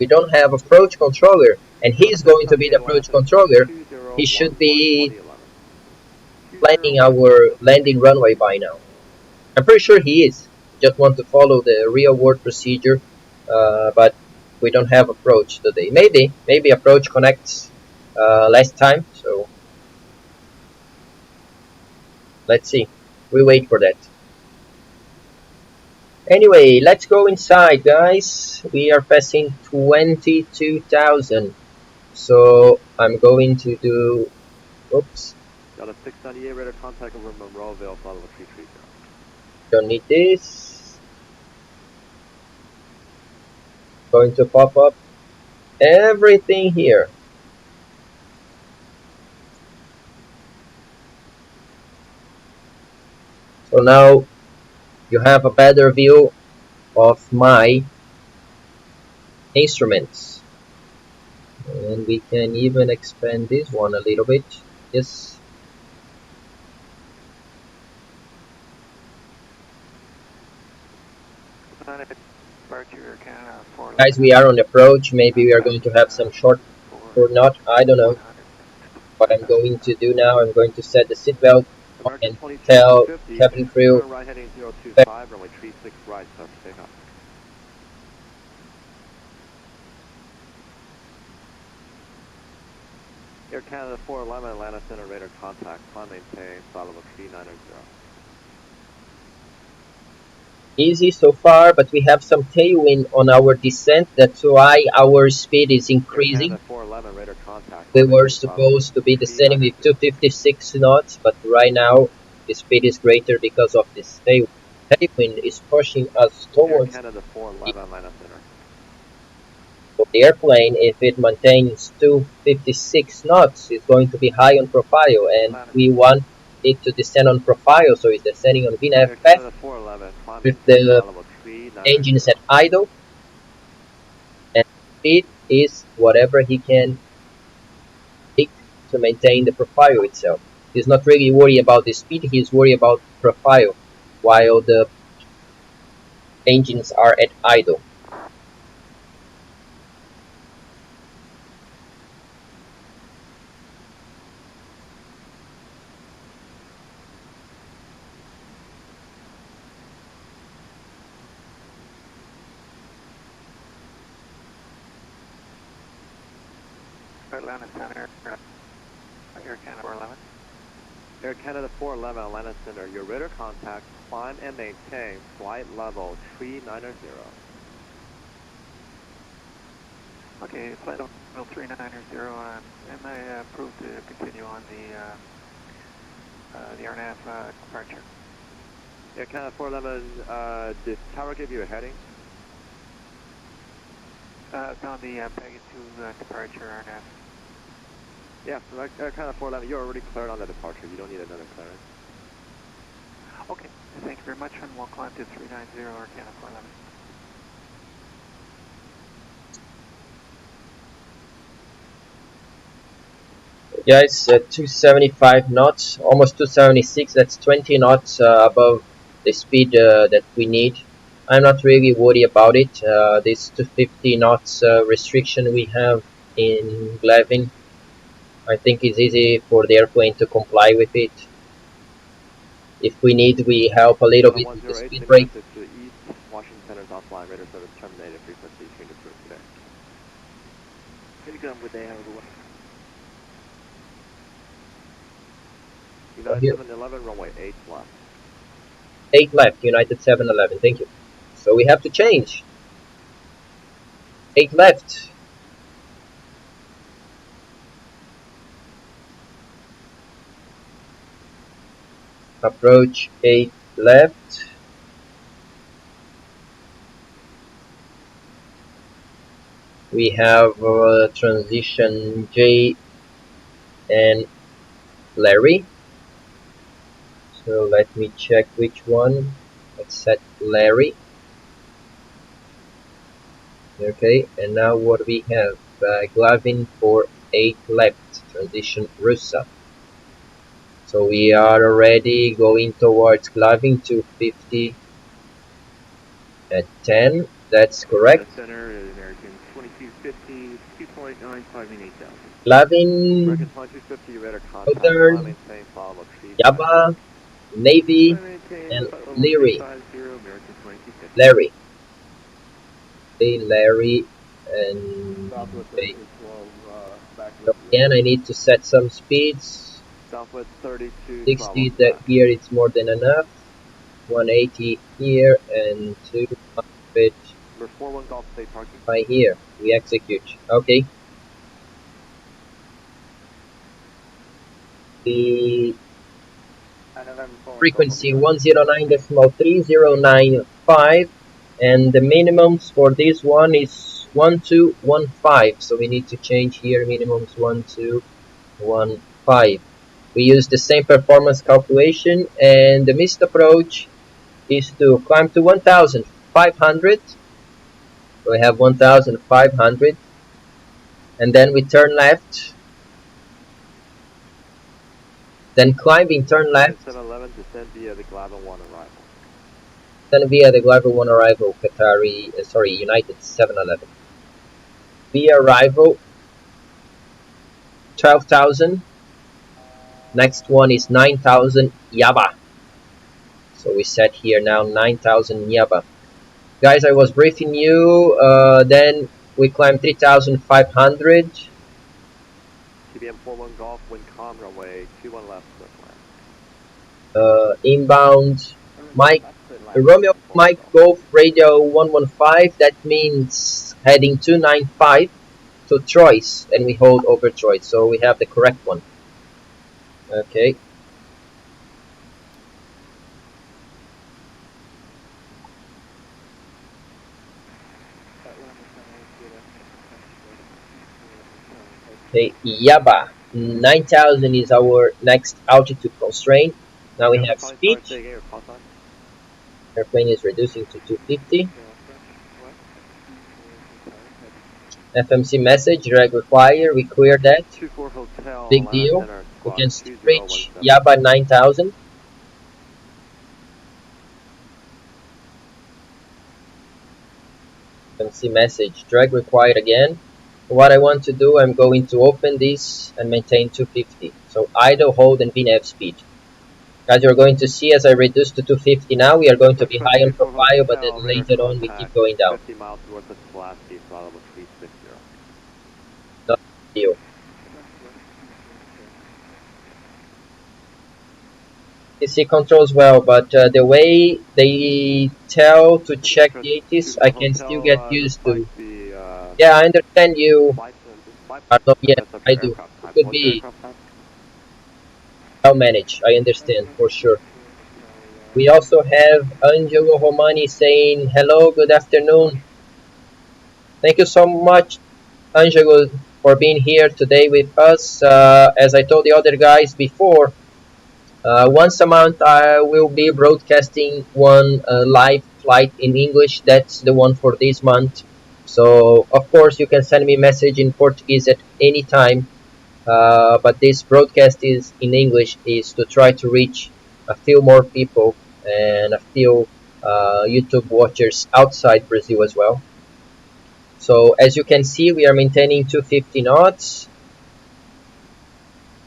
A: don't have approach controller, and he's going to be the approach controller, he should be planning our landing runway by now. I'm pretty sure he is. Just want to follow the real world procedure, but we don't have approach today. Maybe approach connects last time, so let's see. We wait for that. Anyway, let's go inside, guys. We are passing 22,000, so I'm going to do. Oops.
C: Got a 698 radar contact over Monroeville, follow the 330.
A: Don't need this. Going to pop up everything here. So now you have a better view of my instruments. And we can even expand this one a little bit. Yes. Guys, we are on the approach. Maybe we are going to have some short or not. I don't know. What I'm going to do now, I'm going to set the seatbelt and tell cabin crew.
C: Right heading 025, runway 36 right, start to take off. Air Canada 411, Atlanta Center, radar contact, climb maintain, follow a 390.
A: Easy so far, but we have some tailwind on our descent. That's why our speed is increasing. We were supposed to be descending with 256 knots, but right now the speed is greater because of this tailwind. Tailwind is pushing us towards the airplane. If it maintains 256 knots, it's going to be high on profile, and we want it to descend on profile, so it's descending on VNAV path with the engines at idle, and speed is whatever he can take to maintain the profile itself. He's not really worried about the speed, he's worried about profile while the engines are at idle.
C: Atlanta Center, Air Canada 411. Air Canada 411, Atlanta Center, your radar contact, climb and maintain flight level 390.
F: Okay, flight level 390, am I approved to continue on the RNAV departure?
C: Air Canada 411, did tower give you a heading?
F: It's on the Peggy 2 departure RNAV.
C: Yeah, Air Canada 411, you're already cleared on the departure. You don't need another clearance.
F: Okay, thank you very much, and we'll climb to 390 Air Canada 411.
A: Guys, 275 knots, almost 276. That's 20 knots above the speed that we need. I'm not really worried about it. This 250 knots restriction we have in Glavin, I think it's easy for the airplane to comply with it. If we need, we help a little bit with the speed brake.
C: Washington Center's offline, radar service terminated, frequency change approved today. Pretty good with the out of the way. United 711, runway 8 left.
A: 8 left, United 711, thank you. So we have to change. 8 left. Approach 8 left. We have transition J and Larry. So let me check which one. Let's set Larry. Okay, and now what we have? Glavin for 8 left, transition Russa. So we are already going towards Glavin 250 at 10. That's correct.
E: Center is American 2250, 2.958,000.
A: Glavin, Southern, Yaba, Navy, and Leary. Larry. Okay, Larry and okay. So again, I need to set some speeds. 60 that here it's more than enough. 180 here and 200 by here. We execute. Okay. The frequency 109.3095, and the minimums for this one is 1215, so we need to change here minimums 1215. We use the same performance calculation, and the missed approach is to climb to 1500. So we have 1500, and then we turn left, then climbing turn left,
C: 711 descend via the Glavin 1 arrival.
A: then via the Glavin 1 arrival, United 711. Via arrival 12,000. Next one is 9,000 Yaba. So we set here now 9,000 Yaba. Guys, I was briefing you, then we climb 3,500.
C: TBM 41 Golf, wind calm, runway 21 left, clear land.
A: Inbound, Mike, Romeo Mike Golf Radio 115, that means heading 295 to Troyes, and we hold over Troyes, so we have the correct one. Okay. Okay, Yaba, 9,000 is our next altitude constraint. Now we have speed. Airplane is reducing to 250. FMC message, drag require, we clear that. Big deal. We can reach Yaba 9,000. FMC message, drag required again. What I want to do, I'm going to open this and maintain 250. So idle, hold, and VNAV speed. As you're going to see, as I reduce to 250 now, we are going to be high on profile, but then later on we keep going down.
C: 50 miles north of Pulaski, throttle 360.
A: Not deal. PC controls well, but the way they tell to check the ATIS, I can still get used to. Yeah, I understand you. Yes, I do. It could be well managed, I understand, for sure. We also have Angelo Romani saying, hello, good afternoon. Thank you so much, Angelo, for being here today with us. As I told the other guys before, once a month I will be broadcasting one live flight in English. That's the one for this month. So, of course, you can send me a message in Portuguese at any time. But this broadcast is in English is to try to reach a few more people and a few YouTube watchers outside Brazil as well. So as you can see, we are maintaining 250 knots.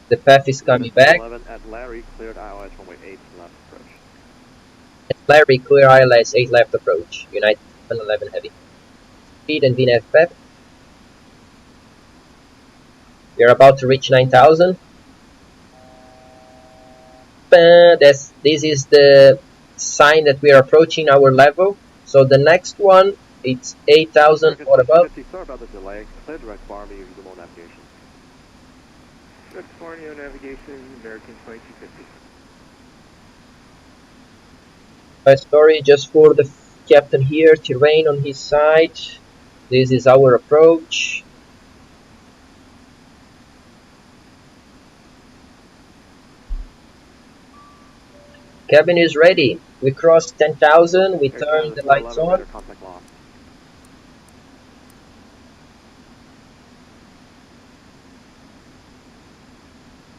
A: The path is coming back.
C: 11 at Larry, cleared ILS runway 8 left approach.
A: At Larry, clear ILS 8 left approach. United 11 heavy. Speed and VNAV path. We are about to reach 9,000. This is the sign that we are approaching our level. So the next one, it's 8,000 or above.
C: Sorry about the delay. Clear direct bar, me usable navigation.
F: Direct Borneo navigation, American 2250.
A: Story just for the captain here, terrain on his side. This is our approach. Cabin is ready. We crossed 10,000. We turn the lights on.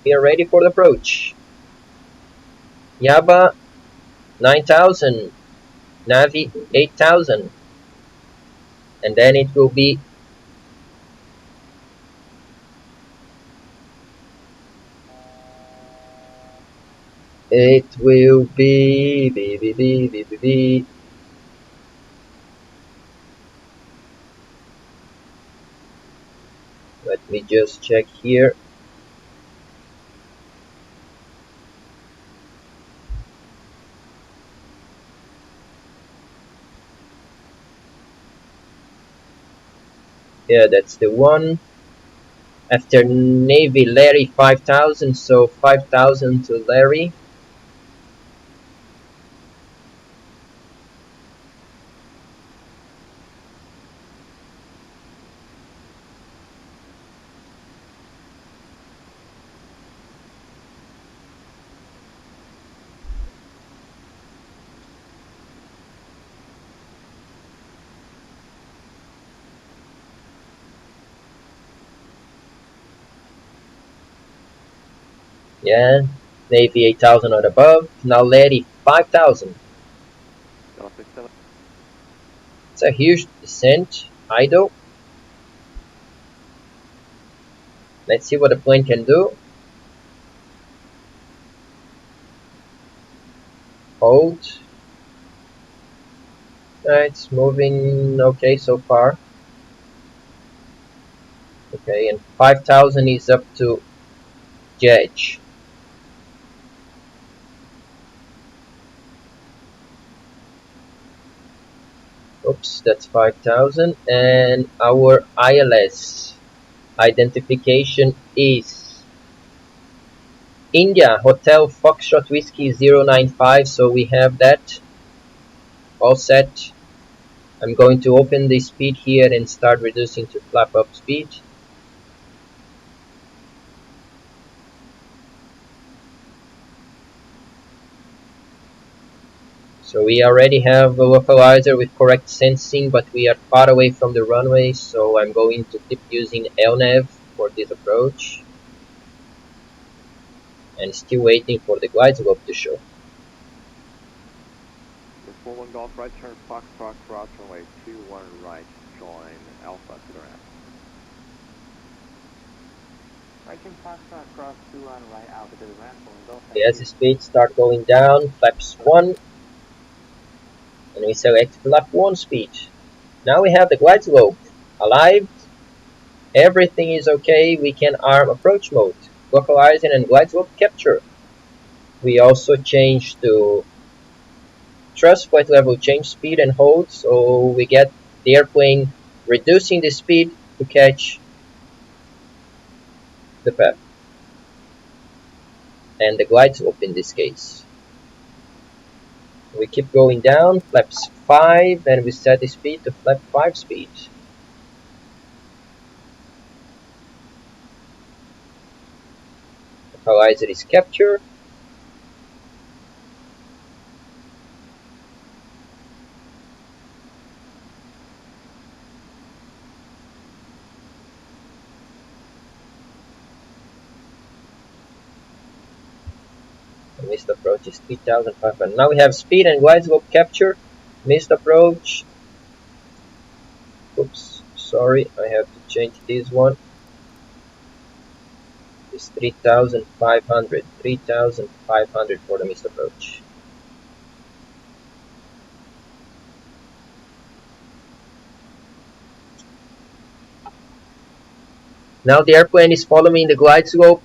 A: We are ready for the approach. Yaba 9,000. Navi 8,000. And then it will be Let me just check here. Yeah, that's the one. After Navy, Larry 5,000, so 5,000 to Larry. Yeah, Navy 8000 or above. Now Lady 5000.
C: Delta 67.
A: It's a huge descent. Idle. Let's see what the plane can do. Hold. It's moving okay so far. Okay, and 5000 is up to Judge. Oops, that's 5000. And our ILS identification is India Hotel Foxtrot Whiskey 095. So we have that all set. I'm going to open the speed here and start reducing to flap up speed. So we already have a localizer with correct sensing, but we are far away from the runway, so I'm going to keep using LNAV for this approach. And still waiting for the glide slope to show.
C: Report 1 Golf right turn, Foxtrot cross runway 21 right, join Alpha to the ramp.
G: Right turn Foxtrot cross 2 on right, Alpha to the ramp, go.
A: As the speed start going down, flaps 1. And we select flap 1 speed. Now we have the glide slope alive. Everything is okay. We can arm approach mode, localizing and glide slope capture. We also change to thrust flight level change speed and hold, so we get the airplane reducing the speed to catch the path. And the glide slope in this case. We keep going down, flaps 5, and we set the speed to flap 5 speed. Localizer is captured. Missed approach is 3,500. Now we have speed and glide slope capture. Missed approach. Oops, sorry, I have to change this one. It's 3,500. 3,500 for the missed approach. Now the airplane is following the glide slope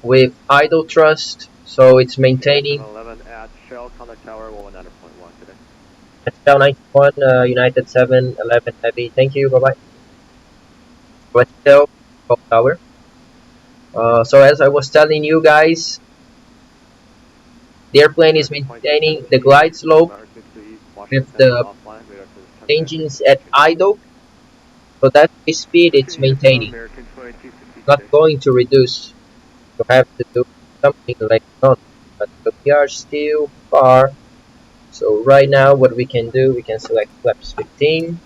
A: with idle thrust, so it's maintaining
C: 11 at Shell Contact Tower 119.1 today.
A: Shell 91, United 711 Heavy. Thank you, bye bye. West Shell Tower. So as I was telling you guys, the airplane is maintaining the glide slope with the engines at idle, so that's the speed it's maintaining. It's not going to reduce. You have to do something like that, but we are still far. So right now what we can do, we can select flaps 15,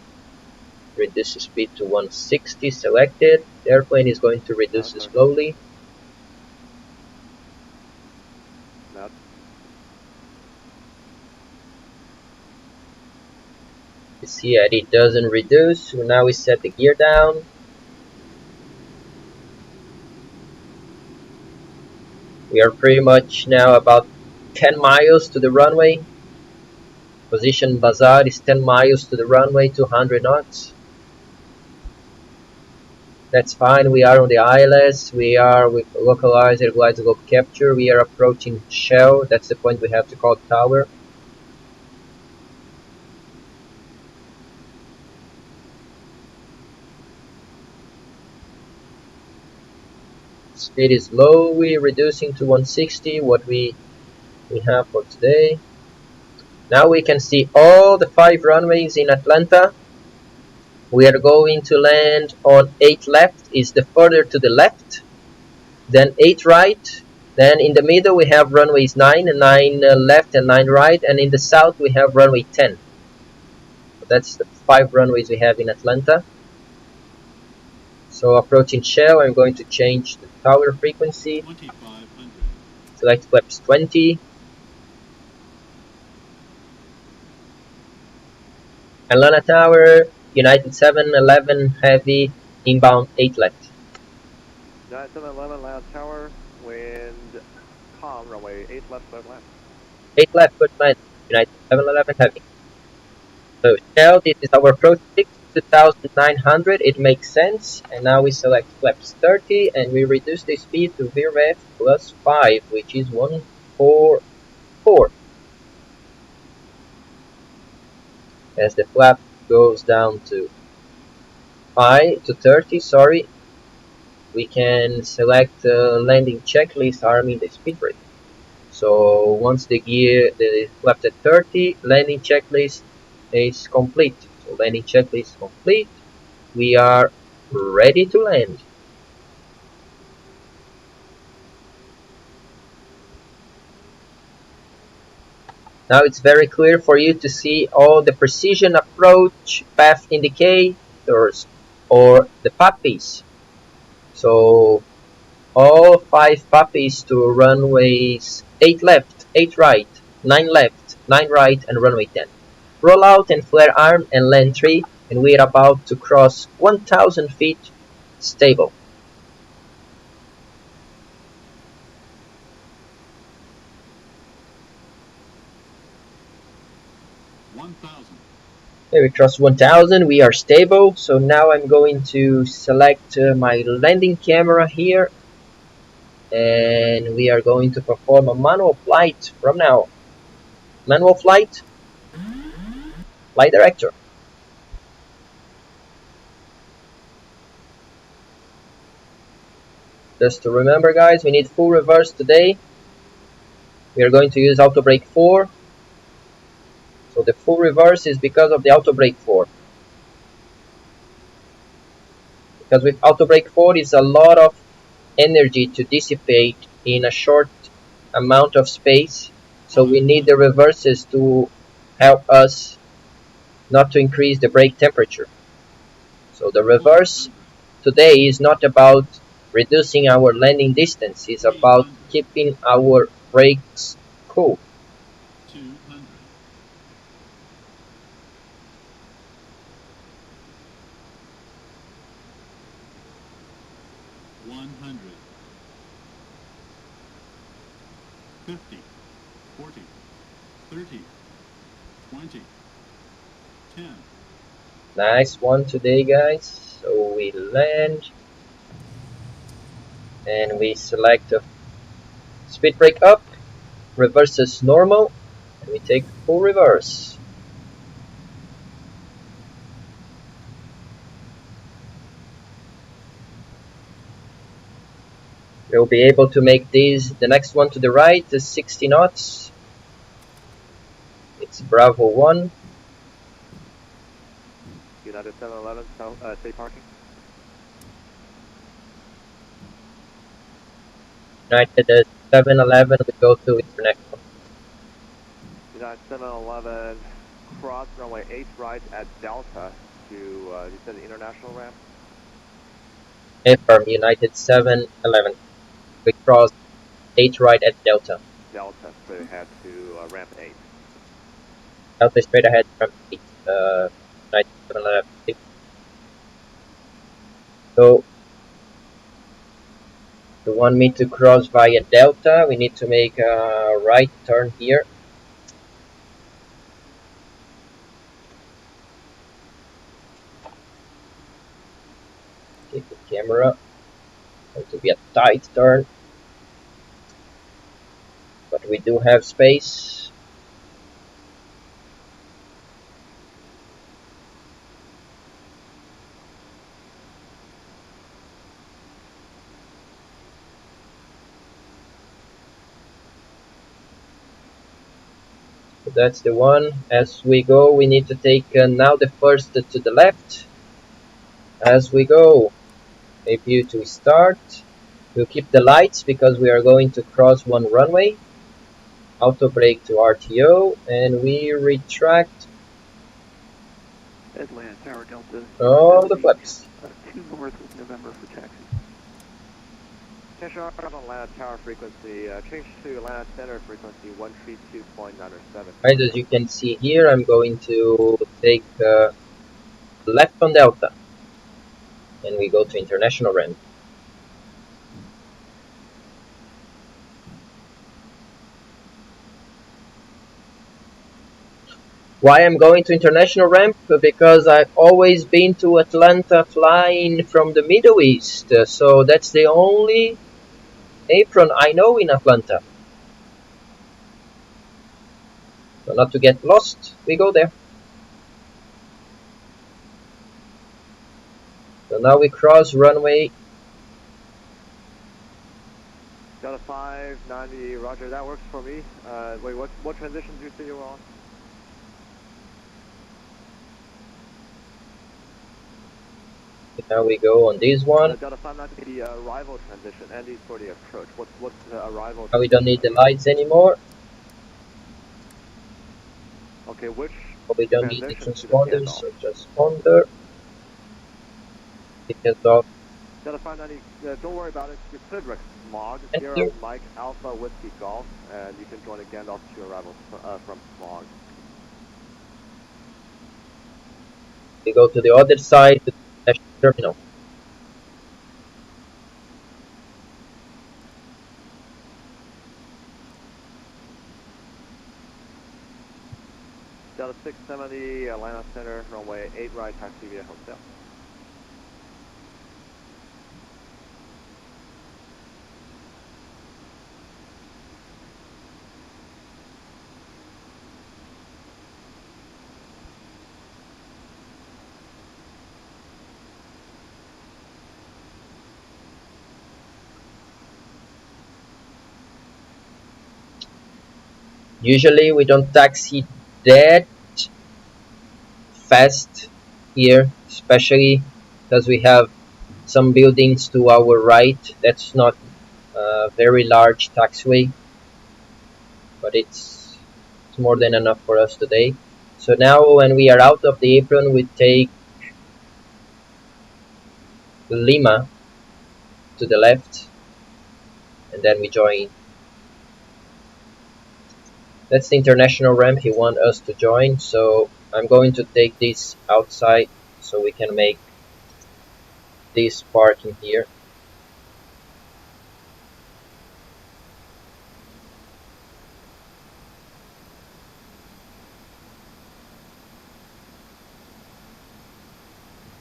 A: reduce the speed to 160, selected. The airplane is going to reduce slowly. You see that it doesn't reduce, so now we set the gear down. We are pretty much now about 10 miles to the runway. Position Bazaar is 10 miles to the runway, 200 knots. That's fine, we are on the ILS, we are with localizer glide slope capture, we are approaching Shell, that's the point we have to call tower. Speed is low, we're reducing to 160, what we have for today. Now we can see all the 5 runways in Atlanta. We are going to land on 8 left, is the further to the left, then 8 right, then in the middle we have runways 9, 9 left and 9 right, and in the south we have runway 10. So that's the 5 runways we have in Atlanta. So approaching Shell, I'm going to change the tower frequency.
B: 2500.
A: select flaps 20. Atlanta Tower, United 711 heavy, inbound 8 left.
C: United 711 Atlanta Tower, wind calm, runway 8 left, clear land.
A: 8 left, good land, United 711 heavy. So Shell, this is our approach 6, 2900, it makes sense. And now we select flaps 30 and we reduce the speed to VREF plus 5, which is 144. As the flap goes down to 30, sorry, we can select landing checklist arming the speed brake. So once the flap at 30, landing checklist is complete. So landing checklist complete. We are ready to land. Now it's very clear for you to see all the precision approach path indicators or the puppies. So all 5 puppies to runways 8 left, 8 right, 9 left, 9 right, and runway 10. Roll out and flare arm and land 3, and we are about to cross 1000 feet stable. Okay, we crossed 1000, we are stable, so now I'm going to select my landing camera here, and we are going to perform a manual flight from now. Manual flight, flight director. Just to remember, guys, we need full reverse today. We are going to use auto brake 4. So the full reverse is because of the auto brake 4. Because with auto brake 4 is a lot of energy to dissipate in a short amount of space. So we need the reverses to help us not to increase the brake temperature. So the reverse today is not about reducing our landing distance, it's about keeping our brakes cool.
H: 200. 100. 50. 40. 30. 20. 10.
A: Nice one today, guys. So we land and we select a speed brake up, reverses normal, and we take full reverse. We'll be able to make these, the next one to the right is 60 knots. It's Bravo 1.
C: United 711, safe parking.
A: United 711, we go to its next one.
C: United 711, cross runway 8 right at Delta to, you said the international ramp?
A: Affirm, United 711. We cross 8 right at Delta.
C: Delta, straight ahead to ramp 8.
A: Delta straight ahead from 8. United 711. So, if you want me to cross via Delta, we need to make a right turn here. Take the camera. Going to be a tight turn, but we do have space. So that's the one. As we go, we need to take now the first to the left. As we go, APU to start. We'll keep the lights because we are going to cross one runway. Auto brake to RTO, and we retract
F: Atlanta Tower Delta.
A: all the flaps.
F: 2 north of November for taxi.
C: Attention on Atlanta Tower frequency, change to Atlanta Center frequency 132.907.
A: Right, as you can see here, I'm going to take left on Delta, and we go to international ramp. Why I'm going to international ramp? Because I've always been to Atlanta flying from the Middle East, so that's the only apron I know in Atlanta. So not to get lost, we go there. So now we cross runway.
C: Delta 590, roger, that works for me. Wait, what transition do you say you were on?
A: Now we go on this one.
C: Delta 590, the arrival transition, and is for the approach. What's the arrival?
A: Now we don't need the lights anymore.
C: Okay, which
A: We don't need the
C: transition to
A: transponders,
C: handoff?
A: so transponder. Because of
C: Delta 590, don't worry about it. You could wreck smog.
A: Enter.
C: Zero Mike Alpha Whiskey Golf, and you can join a handoff to arrival from smog.
A: we go to the other side, to the national terminal.
C: Delta 670, Atlanta Center, runway 8 right, taxi via hotel.
A: Usually we don't taxi that fast here, especially because we have some buildings to our right. That's not a very large taxiway, but it's more than enough for us today. So now when we are out of the apron, we take Lima to the left, and then we join. That's the international ramp he wants us to join, so I'm going to take this outside so we can make this parking here.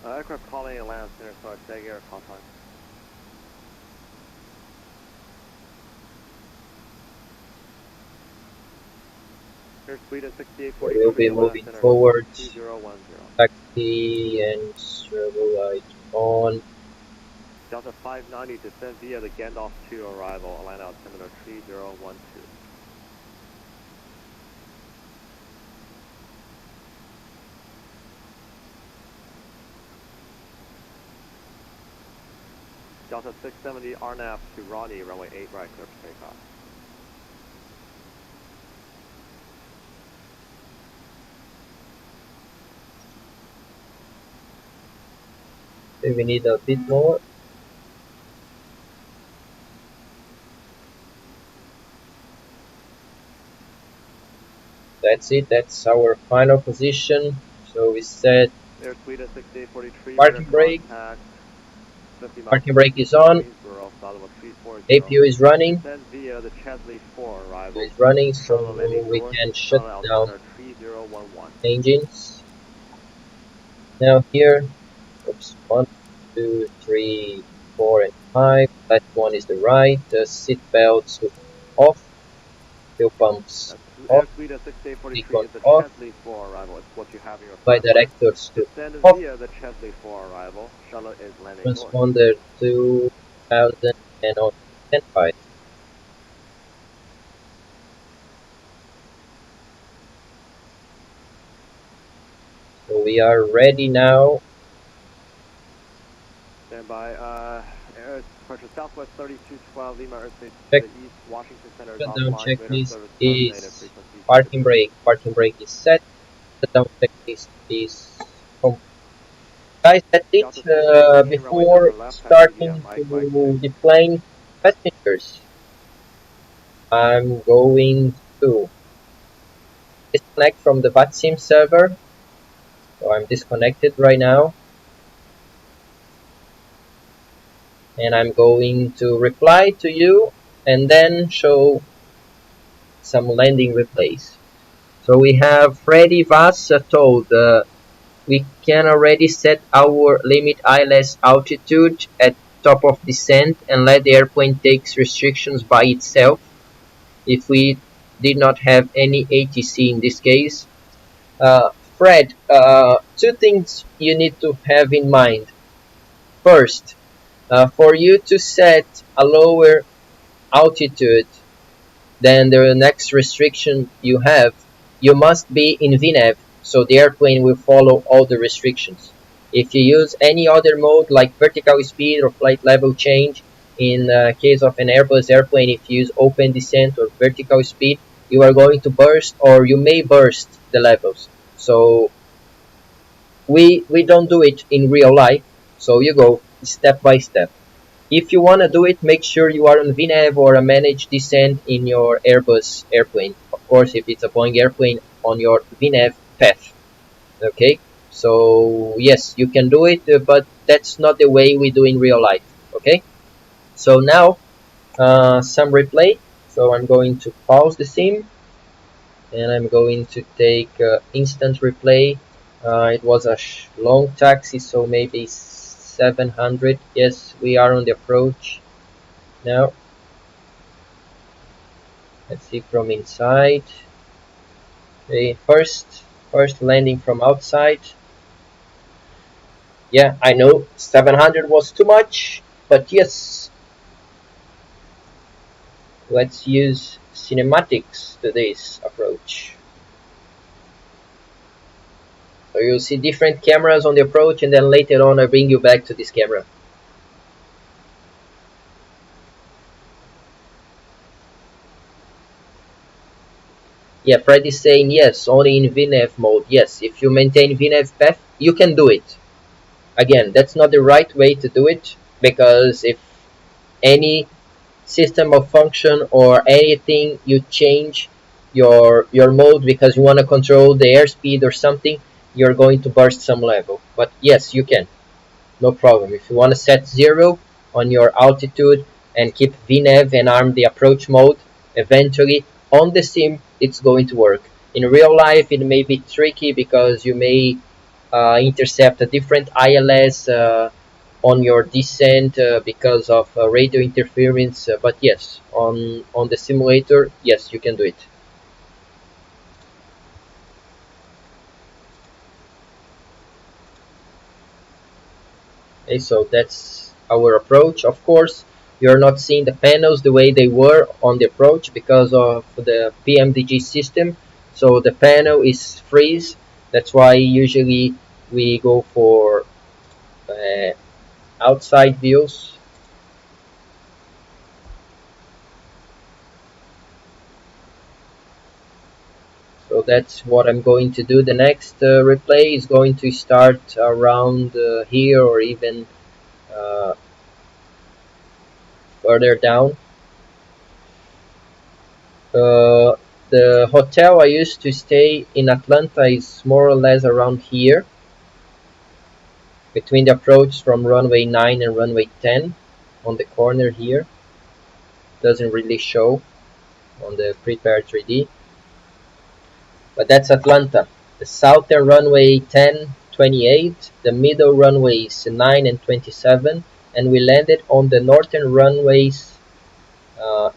C: Aircraft calling Atlanta Center, so I take air call time. Here's Sweden 6843.
A: We'll be
C: Atlanta
A: moving
C: Center,
A: forward.
C: 2010.
A: Taxi and servo light on.
C: Delta 590, descend via the Gandalf to arrival, Atlanta altimeter 3012. Delta 670, RNAV to Ronnie, runway 8 right, clear for takeoff.
A: Okay, we need a bit more. That's it, that's our final position. So we set
C: Air Sweden 6843,
A: parking brake.
C: contact, 50 miles
A: Parking brake is on.
C: Greensboro, Solomon 340.
A: APU is running.
C: Descend via the Chesley 4 arrival.
A: It's running, so
C: Solomon landing
A: we
C: north,
A: can shut
C: Solomon
A: down
C: altimeter 3011.
A: engines. Now here, oops, 1, 2, 3, 4, and 5. That one is the right. The seat belts off. Fuel pumps off.
C: Sweden 6843
A: Beacon
C: is the
A: off.
C: Chesley 4 arrival. It's what you have in your
A: Flight
C: flight plan.
A: directors to
C: Descend
A: off.
C: via the Chesley 4 arrival. Charlotte is landing north.
A: Transponder 2000 and on standby. So we are ready now.
C: Stand by. Departure Southwest 3212 Lima Airspace
A: Check.
C: to the east. Washington Center is
A: Shutdown
C: offline. Radar
A: checklist
C: service terminated.
A: is
C: Frequency
A: parking brake. Parking brake is set. Shutdown checklist is complete. Guys, that's it. Before starting to deplane, Passengers, I'm going to disconnect from the Vatsim server. So I'm disconnected right now. And I'm going to reply to you and then show some landing replays. So we have Freddy Vass told we can already set our limit ILS altitude at top of descent and let the airplane take restrictions by itself if we did not have any ATC in this case. Fred, two things you need to have in mind. First, for you to set a lower altitude than the next restriction you have, you must be in VNAV, so the airplane will follow all the restrictions. If you use any other mode like vertical speed or flight level change, in case of an Airbus airplane, if you use open descent or vertical speed, you are going to burst or you may burst the levels. So we don't do it in real life, so you go step by step. If you want to do it, make sure you are on VNAV or a managed descent in your Airbus airplane. Of course, if it's a Boeing airplane, on your VNAV path. Okay, so yes, you can do it, but that's not the way we do in real life. Okay, so now some replay. So I'm going to pause the sim and I'm going to take instant replay. It was a long taxi, so maybe 700. Yes, we are on the approach now. Let's see from inside. Okay, first landing from outside. Yeah, I know 700 was too much, but yes, let's use cinematics to this approach. So you'll see different cameras on the approach, and then later on I bring you back to this camera. Yeah, Fred is saying yes, only in VNAV mode. Yes, if you maintain VNAV path, you can do it. Again, that's not the right way to do it, because if any system of function or anything you change your mode because you want to control the airspeed or something, you're going to burst some level. But yes, you can, no problem. If you want to set 0 on your altitude and keep VNAV and arm the approach mode, eventually on the sim it's going to work. In real life it may be tricky because you may intercept a different ILS on your descent because of radio interference, but yes, on the simulator, yes, you can do it. Okay, so that's our approach. Of course, you're not seeing the panels the way they were on the approach because of the PMDG system. So the panel is freeze. That's why usually we go for outside views. So that's what I'm going to do. The next replay is going to start around here or even further down. The hotel I used to stay in Atlanta is more or less around here, between the approach from runway 9 and runway 10, on the corner here. Doesn't really show on the prepared 3D, but that's Atlanta. The southern runway 10, 28, the middle runways 9 and 27, and we landed on the northern runways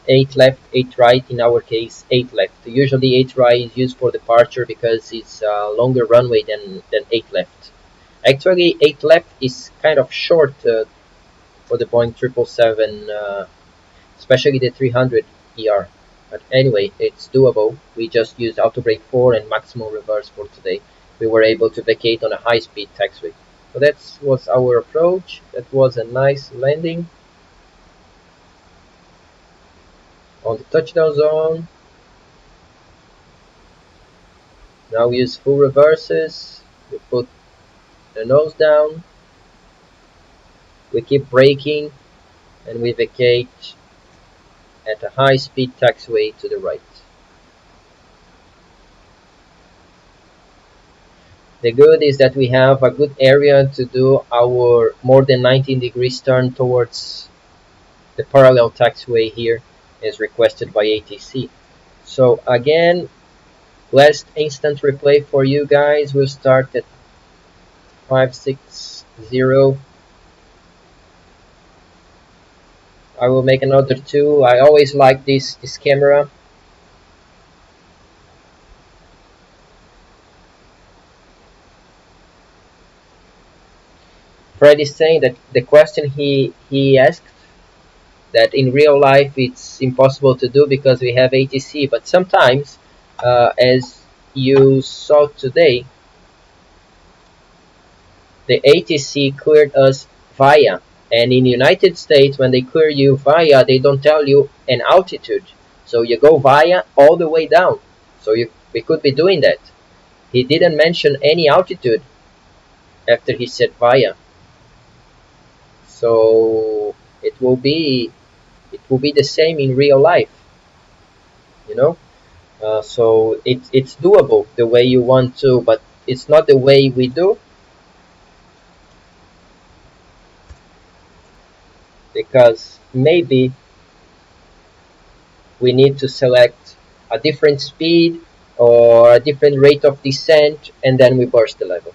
A: 8 left, 8 right, in our case 8 left. Usually 8 right is used for departure because it's a longer runway than 8 left. Actually 8 left is kind of short for the Boeing 777, especially the 300 ER. But anyway, it's doable. We just used auto brake 4 and maximum reverse for today. We were able to vacate on a high-speed taxiway. So that was our approach. That was a nice landing on the touchdown zone. Now we use full reverses. We put the nose down. We keep braking and we vacate at a high-speed taxiway to the right. The good is that we have a good area to do our more than 19 degrees turn towards the parallel taxiway here, as requested by ATC. So again, last instant replay for you guys. We'll start at 560. I will make another 2. I always like this camera. Fred is saying that the question he asked, that in real life it's impossible to do because we have ATC, but sometimes, as you saw today, the ATC cleared us via, and in the United States when they clear you via, they don't tell you an altitude, so you go via all the way down. So we could be doing that. He didn't mention any altitude after he said via, so it will be the same in real life, you know. So it's doable the way you want to, but it's not the way we do, because maybe we need to select a different speed or a different rate of descent, and then we burst the level.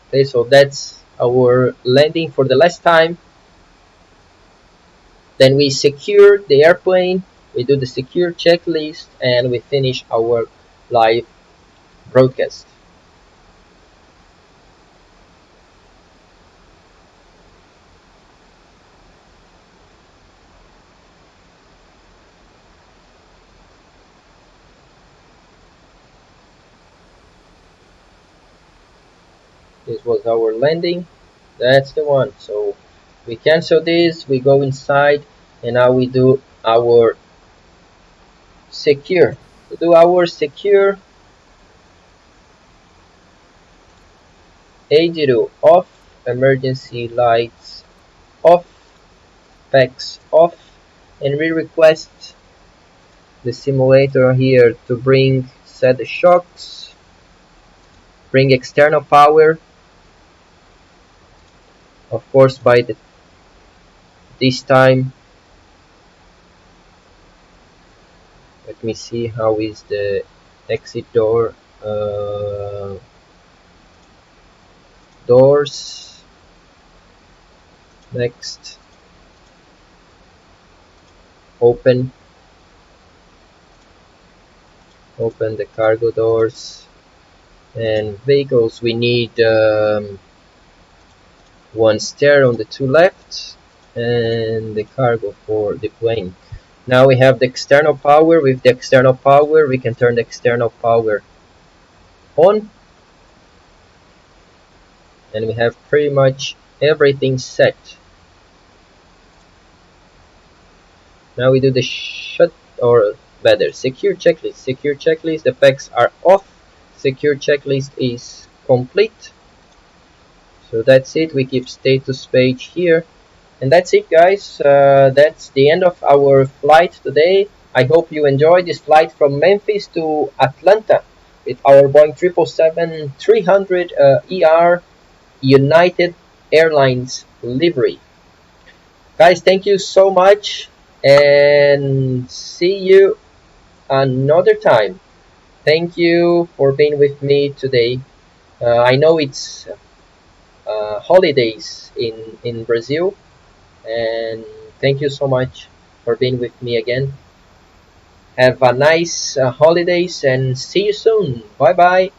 A: Okay, so that's our landing for the last time. Then we secure the airplane, we do the secure checklist, and we finish our live broadcast. This was our landing. That's the one. So we cancel this, we go inside, and now we do our secure. We do our secure. 80 off, emergency lights off, packs off, and we request the simulator here to set the shocks, bring external power, of course by this time. Let me see how is the exit door. Doors. Next. Open the cargo doors. And vehicles, we need one stair on the 2 left and the cargo for the plane. Now we have the external power. With the external power, we can turn the external power on, and we have pretty much everything set. Now we do the secure checklist. Secure checklist, the packs are off. Secure checklist is complete. So that's it. We keep status page here. And that's it, guys. That's the end of our flight today. I hope you enjoyed this flight from Memphis to Atlanta with our Boeing 777-300 ER United Airlines livery. Guys, thank you so much, and see you another time. Thank you for being with me today. I know it's holidays in Brazil, and thank you so much for being with me again. Have a nice holidays, and see you soon. Bye bye.